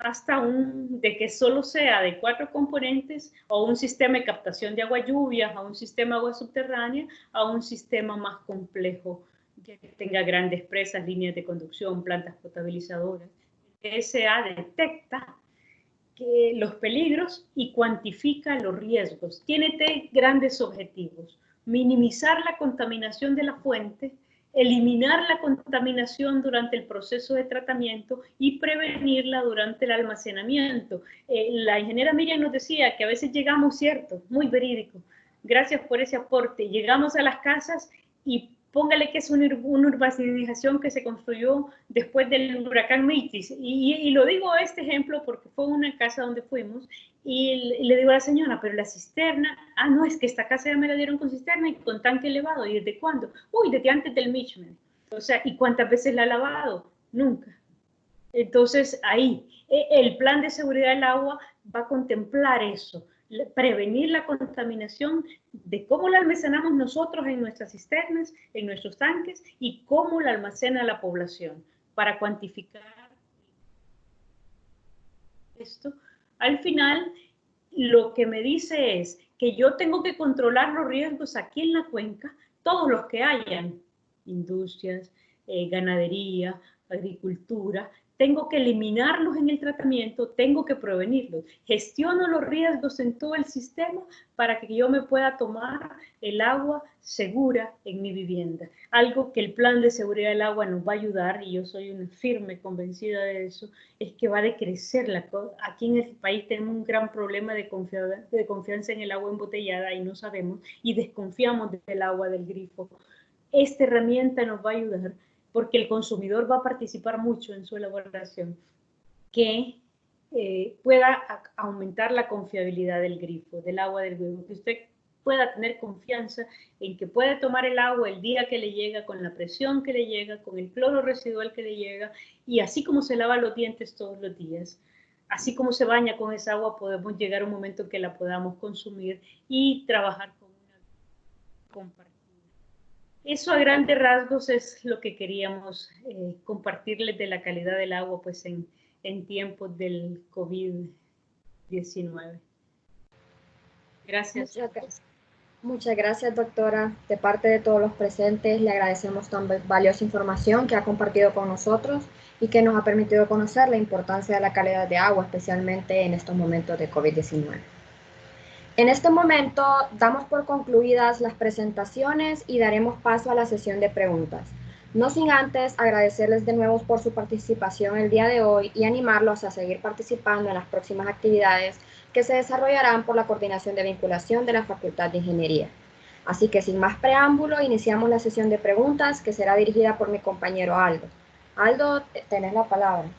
Speaker 5: hasta de que solo sea de 4 componentes, o un sistema de captación de agua lluvias, a un sistema de agua subterránea, a un sistema más complejo, que tenga grandes presas, líneas de conducción, plantas potabilizadoras. El PSA detecta los peligros y cuantifica los riesgos. Tiene tres grandes objetivos: minimizar la contaminación de la fuente, eliminar la contaminación durante el proceso de tratamiento y prevenirla durante el almacenamiento. La ingeniera Miriam nos decía que a veces llegamos, cierto, muy verídico, gracias por ese aporte, llegamos a las casas y póngale que es una urbanización que se construyó después del huracán Mitis. Y lo digo este ejemplo porque fue una casa donde fuimos y le digo a la señora, pero la cisterna, no, es que esta casa ya me la dieron con cisterna y con tanque elevado. ¿Y desde cuándo? Uy, desde antes del Michigan. O sea, ¿y cuántas veces la ha lavado? Nunca. Entonces, ahí, el plan de seguridad del agua va a contemplar eso, prevenir la contaminación de cómo la almacenamos nosotros en nuestras cisternas, en nuestros tanques, y cómo la almacena la población, para cuantificar esto. Al final, lo que me dice es que yo tengo que controlar los riesgos aquí en la cuenca, todos los que hayan, industrias, ganadería, agricultura. Tengo que eliminarlos en el tratamiento, tengo que prevenirlos. Gestiono los riesgos en todo el sistema para que yo me pueda tomar el agua segura en mi vivienda. Algo que el plan de seguridad del agua nos va a ayudar, y yo soy una firme convencida de eso, es que va a decrecer la cosa. Aquí en este país tenemos un gran problema de confianza en el agua embotellada y no sabemos, y desconfiamos del agua del grifo. Esta herramienta nos va a ayudar, porque el consumidor va a participar mucho en su elaboración, que pueda aumentar la confiabilidad del grifo, del agua del grifo, que usted pueda tener confianza en que puede tomar el agua el día que le llega, con la presión que le llega, con el cloro residual que le llega, y así como se lava los dientes todos los días, así como se baña con esa agua, podemos llegar a un momento en que la podamos consumir y trabajar con una compartida. Eso a grandes rasgos es lo que queríamos compartirles de la calidad del agua, pues en tiempos del COVID-19. Gracias.
Speaker 2: Muchas gracias, doctora. De parte de todos los presentes, le agradecemos tan valiosa información que ha compartido con nosotros y que nos ha permitido conocer la importancia de la calidad de agua, especialmente en estos momentos de COVID-19. En este momento damos por concluidas las presentaciones y daremos paso a la sesión de preguntas. No sin antes agradecerles de nuevo por su participación el día de hoy y animarlos a seguir participando en las próximas actividades que se desarrollarán por la Coordinación de Vinculación de la Facultad de Ingeniería. Así que sin más preámbulo, iniciamos la sesión de preguntas que será dirigida por mi compañero Aldo. Aldo, tenés la palabra.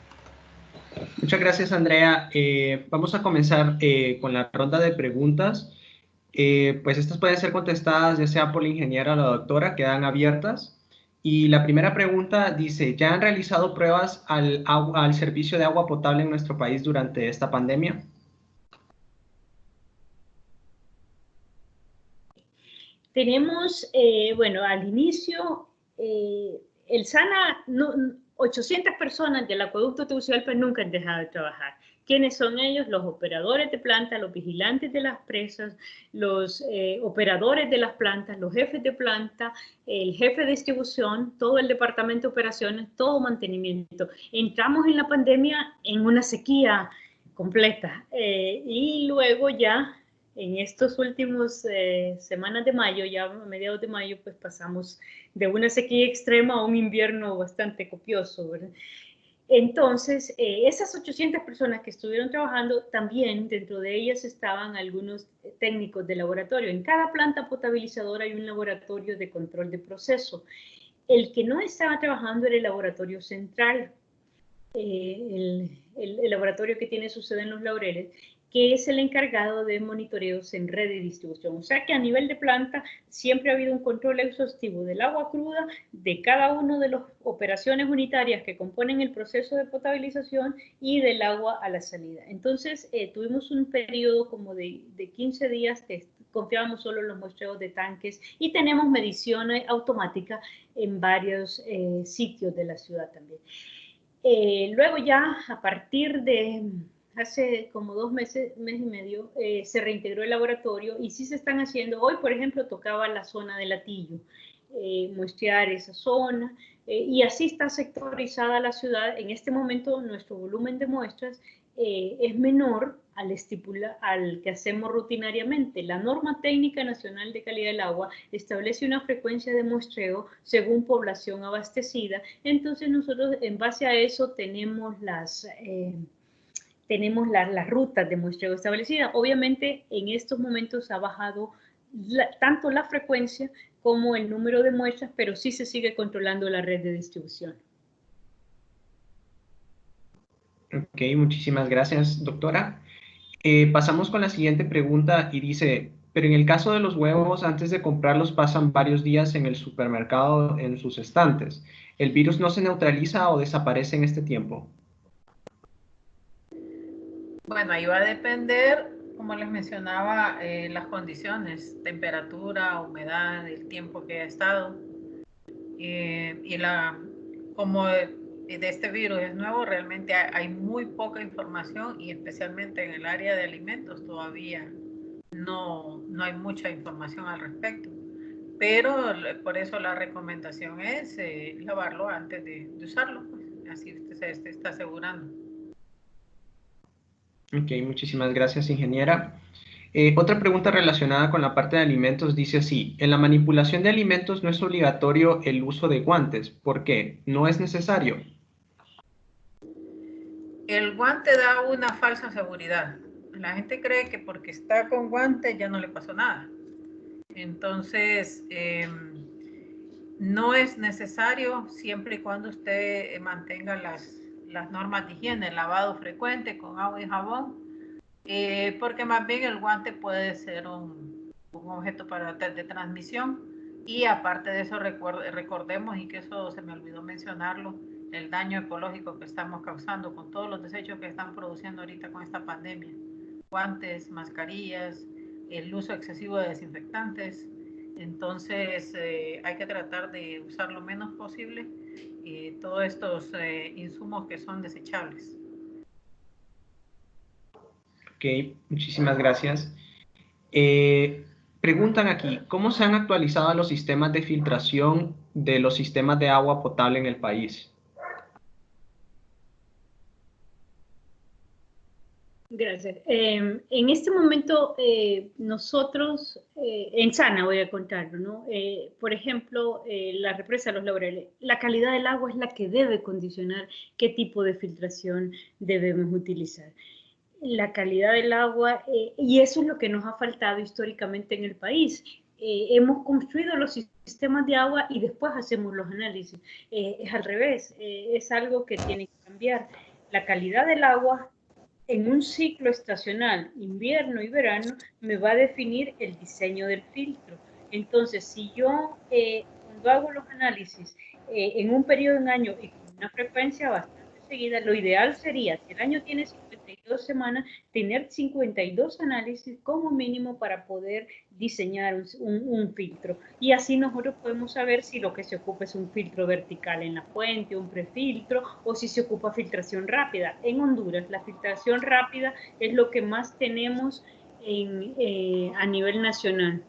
Speaker 3: Muchas gracias, Andrea. Vamos a comenzar con la ronda de preguntas. Pues estas pueden ser contestadas ya sea por la ingeniera o la doctora, quedan abiertas. Y la primera pregunta dice, ¿ya han realizado pruebas al servicio de agua potable en nuestro país durante esta pandemia?
Speaker 5: Tenemos, bueno, al inicio, el SANA, 800 personas del acueducto Tegucigalpa nunca han dejado de trabajar. ¿Quiénes son ellos? Los operadores de planta, los vigilantes de las presas, los operadores de las plantas, los jefes de planta, el jefe de distribución, todo el departamento de operaciones, todo mantenimiento. Entramos en la pandemia en una sequía completa y luego ya en estos últimos semanas de mayo, ya a mediados de mayo, pues pasamos de una sequía extrema a un invierno bastante copioso, ¿verdad? Entonces, esas 800 personas que estuvieron trabajando, también dentro de ellas estaban algunos técnicos de laboratorio. En cada planta potabilizadora hay un laboratorio de control de proceso. El que no estaba trabajando era el laboratorio central, el laboratorio que tiene su sede en Los Laureles, que es el encargado de monitoreos en red y distribución. O sea que a nivel de planta siempre ha habido un control exhaustivo del agua cruda, de cada una de las operaciones unitarias que componen el proceso de potabilización y del agua a la salida. Entonces tuvimos un periodo como de 15 días que confiábamos solo en los muestreos de tanques y tenemos medición automática en varios sitios de la ciudad también. Luego ya a partir de hace como 2 meses, mes y medio, se reintegró el laboratorio y sí se están haciendo. Hoy, por ejemplo, tocaba la zona de Latillo, muestrear esa zona, y así está sectorizada la ciudad. En este momento, nuestro volumen de muestras es menor al que hacemos rutinariamente. La norma técnica nacional de calidad del agua establece una frecuencia de muestreo según población abastecida. Entonces nosotros en base a eso tenemos las rutas de muestreo establecidas. Obviamente en estos momentos ha bajado tanto la frecuencia como el número de muestras, pero sí se sigue controlando la red de distribución.
Speaker 3: Ok, muchísimas gracias, doctora. Pasamos con la siguiente pregunta y dice, pero en el caso de los huevos, antes de comprarlos pasan varios días en el supermercado en sus estantes. ¿El virus no se neutraliza o desaparece en este tiempo?
Speaker 4: Bueno, ahí va a depender, como les mencionaba, las condiciones, temperatura, humedad, el tiempo que ha estado. Como de este virus es nuevo, realmente hay muy poca información y especialmente en el área de alimentos todavía no hay mucha información al respecto. Pero por eso la recomendación es lavarlo antes de usarlo, pues. Así usted se está asegurando.
Speaker 3: Ok, muchísimas gracias, ingeniera. Otra pregunta relacionada con la parte de alimentos dice así, en la manipulación de alimentos no es obligatorio el uso de guantes. ¿Por qué? ¿No es necesario?
Speaker 4: El guante da una falsa seguridad. La gente cree que porque está con guante ya no le pasó nada. Entonces, no es necesario siempre y cuando usted mantenga las normas de higiene, lavado frecuente con agua y jabón, porque más bien el guante puede ser un objeto de transmisión. Y aparte de eso, recordemos, y que eso se me olvidó mencionarlo, el daño ecológico que estamos causando con todos los desechos que están produciendo ahorita con esta pandemia. Guantes, mascarillas, el uso excesivo de desinfectantes. Entonces hay que tratar de usar lo menos posible todos estos insumos que son desechables.
Speaker 3: Ok, muchísimas gracias. Preguntan aquí, ¿cómo se han actualizado los sistemas de filtración de los sistemas de agua potable en el país?
Speaker 5: Gracias. En este momento, nosotros, en Sana voy a contarlo, ¿no? Por ejemplo, la represa de los Laureles, la calidad del agua es la que debe condicionar qué tipo de filtración debemos utilizar. La calidad del agua, y eso es lo que nos ha faltado históricamente en el país. Hemos construido los sistemas de agua y después hacemos los análisis. Es al revés, es algo que tiene que cambiar. La calidad del agua en un ciclo estacional, invierno y verano, me va a definir el diseño del filtro. Entonces, si yo cuando hago los análisis en un periodo de un año y con una frecuencia bastante seguida, lo ideal sería, si el año tiene 52 semanas, tener 52 análisis como mínimo para poder diseñar un filtro. Y así nosotros podemos saber si lo que se ocupa es un filtro vertical en la fuente, un prefiltro, o si se ocupa filtración rápida. En Honduras, la filtración rápida es lo que más tenemos a nivel nacional.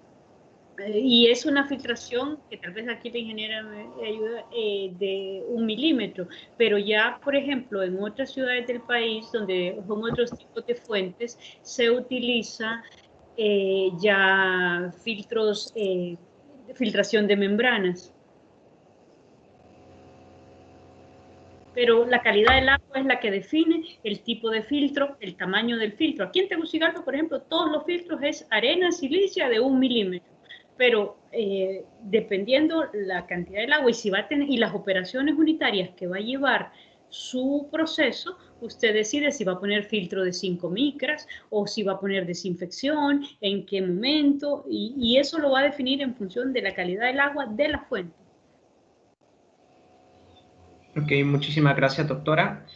Speaker 5: Y es una filtración que tal vez aquí la ingeniera me ayuda, de 1 milímetro, pero ya, por ejemplo, en otras ciudades del país, donde son otros tipos de fuentes, se utiliza ya filtros, filtración de membranas. Pero la calidad del agua es la que define el tipo de filtro, el tamaño del filtro. Aquí en Tegucigalpa, por ejemplo, todos los filtros es arena silicia de 1 milímetro. Pero dependiendo la cantidad del agua y si va a tener, y las operaciones unitarias que va a llevar su proceso, usted decide si va a poner filtro de 5 micras o si va a poner desinfección, en qué momento, y eso lo va a definir en función de la calidad del agua de la fuente.
Speaker 3: Ok, muchísimas gracias, doctora.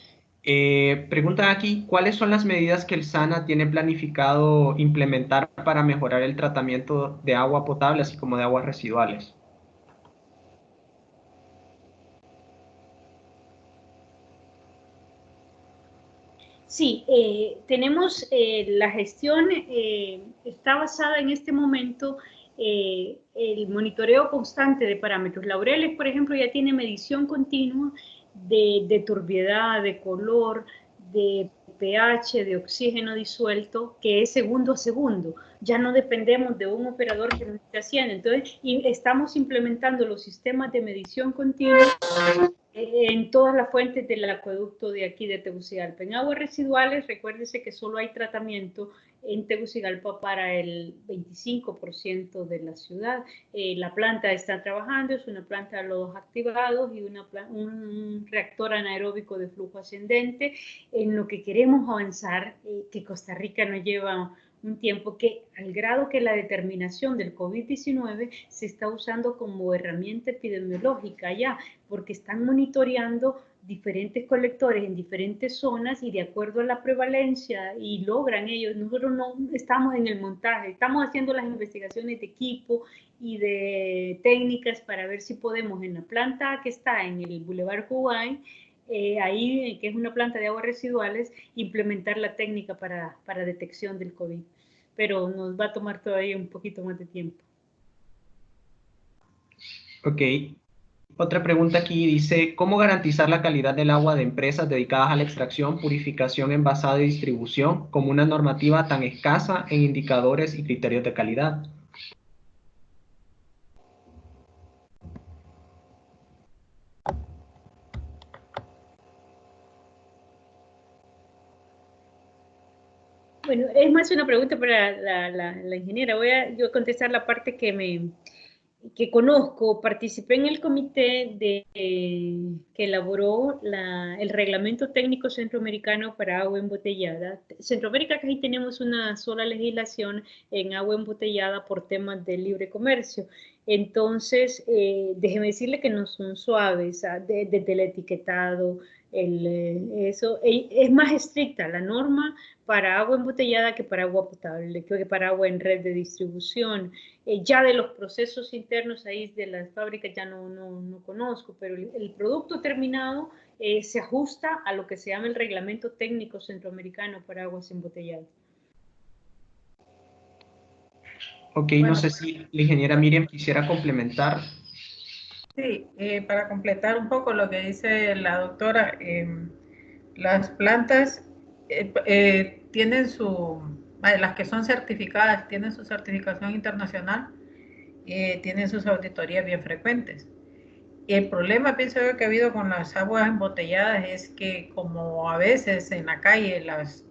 Speaker 3: Preguntan aquí, ¿cuáles son las medidas que el SANA tiene planificado implementar para mejorar el tratamiento de agua potable, así como de aguas residuales?
Speaker 5: Sí, tenemos la gestión, está basada en este momento el monitoreo constante de parámetros. Laureles, por ejemplo, ya tiene medición continua de turbiedad, de color, de pH de oxígeno disuelto, que es segundo a segundo. Ya no dependemos de un operador que nos esté haciendo. Entonces, y estamos implementando los sistemas de medición continua en todas las fuentes del acueducto de aquí de Tegucigalpa. En aguas residuales, recuérdese que solo hay tratamiento en Tegucigalpa para el 25% de la ciudad. La planta está trabajando, es una planta de lodos activados y un reactor anaeróbico de flujo ascendente. En lo que queremos avanzar, que Costa Rica nos lleva un tiempo, que al grado que la determinación del COVID-19 se está usando como herramienta epidemiológica ya, porque están monitoreando diferentes colectores en diferentes zonas y de acuerdo a la prevalencia y logran ellos. Nosotros no estamos en el montaje, estamos haciendo las investigaciones de equipo y de técnicas para ver si podemos en la planta que está en el Boulevard Kuwait, ahí, que es una planta de aguas residuales, implementar la técnica para detección del COVID. Pero nos va a tomar todavía un poquito más de tiempo.
Speaker 3: Ok. Otra pregunta aquí dice, ¿cómo garantizar la calidad del agua de empresas dedicadas a la extracción, purificación, envasado y distribución como una normativa tan escasa en indicadores y criterios de calidad?
Speaker 5: Bueno, es más una pregunta para la ingeniera. Voy a yo contestar la parte que conozco. Participé en el comité que elaboró el Reglamento Técnico Centroamericano para Agua Embotellada. Centroamérica, que ahí tenemos una sola legislación en agua embotellada por temas de libre comercio. Entonces, déjeme decirle que no son suaves, desde el etiquetado, eso es más estricta la norma para agua embotellada que para agua potable, que para agua en red de distribución. Ya de los procesos internos ahí de las fábricas ya no conozco, pero el producto terminado se ajusta a lo que se llama el Reglamento Técnico Centroamericano para Aguas Embotelladas.
Speaker 3: Ok, bueno, no sé si la ingeniera Miriam quisiera complementar.
Speaker 4: Sí, para completar un poco lo que dice la doctora, las plantas tienen las que son certificadas, tienen su certificación internacional, tienen sus auditorías bien frecuentes. Y el problema, pienso yo, que ha habido con las aguas embotelladas es que como a veces en la calle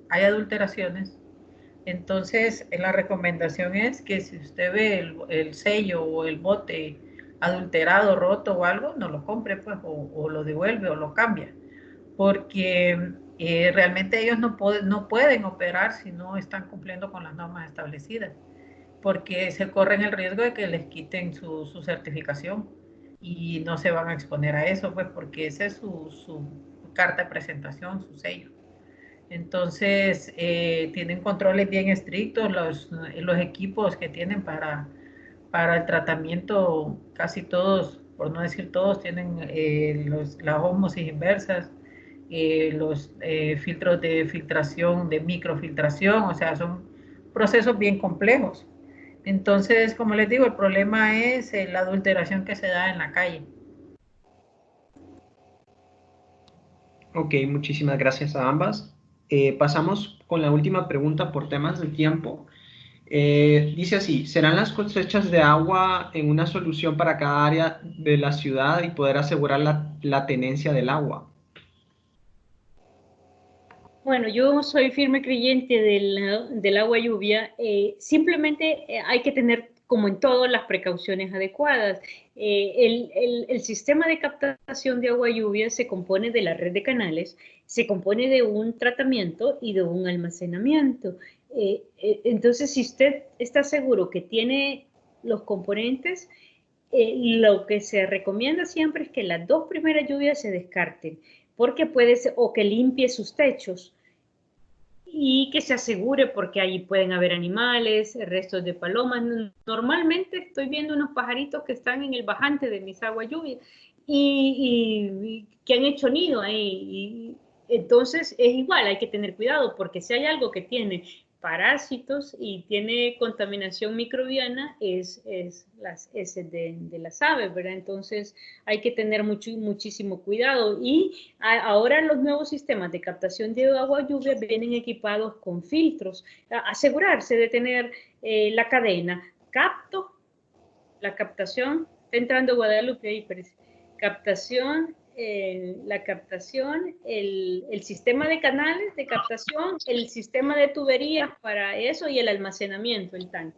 Speaker 4: hay adulteraciones, entonces la recomendación es que si usted ve el sello o el bote adulterado, roto o algo, no lo compre, pues, o lo devuelve o lo cambia, porque realmente ellos no pueden operar si no están cumpliendo con las normas establecidas, porque se corren el riesgo de que les quiten su certificación y no se van a exponer a eso, pues, porque esa es su carta de presentación, su sello. Entonces, tienen controles bien estrictos, los equipos que tienen para el tratamiento, casi todos, por no decir todos, tienen las ósmosis inversas, los filtros de filtración, de microfiltración, o sea, son procesos bien complejos. Entonces, como les digo, el problema es la adulteración que se da en la calle.
Speaker 3: Ok, muchísimas gracias a ambas. Pasamos con la última pregunta por temas de tiempo. Dice así, ¿serán las cosechas de agua en una solución para cada área de la ciudad y poder asegurar la tenencia del agua?
Speaker 5: Bueno, yo soy firme creyente del agua lluvia. Simplemente hay que tener, como en todo, las precauciones adecuadas. El sistema de captación de agua lluvia se compone de la red de canales, se compone de un tratamiento y de un almacenamiento. Entonces, si usted está seguro que tiene los componentes, lo que se recomienda siempre es que las 2 primeras lluvias se descarten, porque puede ser, o que limpie sus techos y que se asegure, porque ahí pueden haber animales, restos de palomas. Normalmente estoy viendo unos pajaritos que están en el bajante de mis aguas lluvias y que han hecho nido ahí. Entonces es igual, hay que tener cuidado, porque si hay algo que tiene parásitos y tiene contaminación microbiana es las heces de las aves, ¿verdad? Entonces hay que tener muchísimo cuidado. Y ahora los nuevos sistemas de captación de agua lluvia vienen equipados con filtros. Asegurarse de tener la cadena. Capto, la captación, está entrando Guadalupe ahí, parece. Captación, la captación, el sistema de canales de captación, el sistema de tuberías para eso y el almacenamiento, el tanque.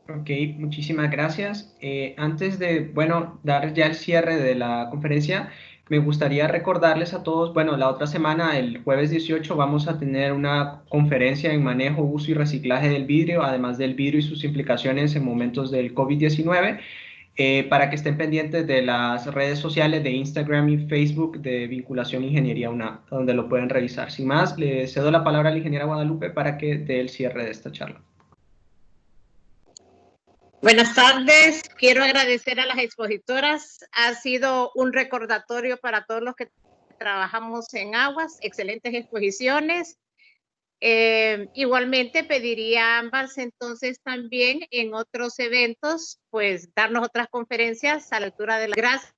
Speaker 3: Ok, muchísimas gracias. Antes de, bueno, dar ya el cierre de la conferencia, me gustaría recordarles a todos, bueno, la otra semana, el jueves 18, vamos a tener una conferencia en manejo, uso y reciclaje del vidrio, además del vidrio y sus implicaciones en momentos del COVID-19, para que estén pendientes de las redes sociales de Instagram y Facebook de Vinculación Ingeniería UNAM, donde lo pueden revisar. Sin más, le cedo la palabra a la ingeniera Guadalupe para que dé el cierre de esta charla.
Speaker 1: Buenas tardes, quiero agradecer a las expositoras, ha sido un recordatorio para todos los que trabajamos en aguas, excelentes exposiciones. Igualmente pediría a ambas entonces también en otros eventos, pues darnos otras conferencias a la altura de la... Gracias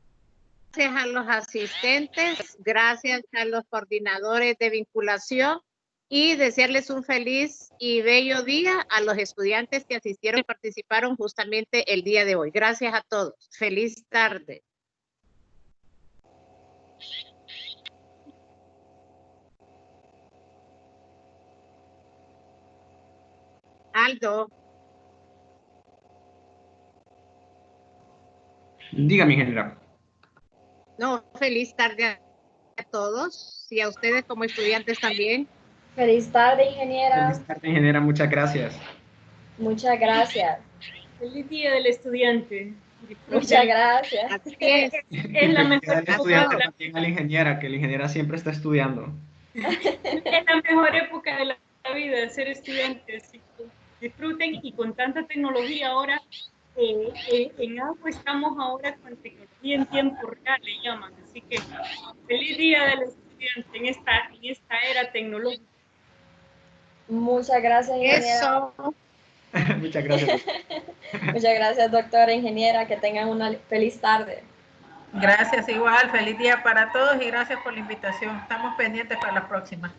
Speaker 1: a los asistentes, gracias a los coordinadores de vinculación, y desearles un feliz y bello día a los estudiantes que asistieron y participaron justamente el día de hoy. Gracias a todos. Feliz tarde. Aldo.
Speaker 3: Dígame, ingeniera.
Speaker 1: No, feliz tarde a todos y a ustedes como estudiantes también.
Speaker 2: Feliz tarde, ingeniera.
Speaker 3: Feliz tarde, ingeniera. Muchas gracias.
Speaker 2: Muchas gracias.
Speaker 5: Feliz día del estudiante.
Speaker 2: Muchas gracias.
Speaker 1: Así es.
Speaker 5: Es la mejor época de
Speaker 3: también a la ingeniera, que la ingeniera siempre está estudiando.
Speaker 5: Es la mejor época de la vida, ser estudiantes. Disfruten, y con tanta tecnología ahora, en algo estamos ahora con tecnología en tiempo real, le llaman. Así que feliz día del estudiante en esta era tecnológica.
Speaker 2: Muchas gracias, ingeniera.
Speaker 1: Eso.
Speaker 3: Muchas gracias.
Speaker 2: Muchas gracias, doctora, ingeniera. Que tengan una feliz tarde.
Speaker 4: Gracias igual, feliz día para todos y gracias por la invitación. Estamos pendientes para la próxima.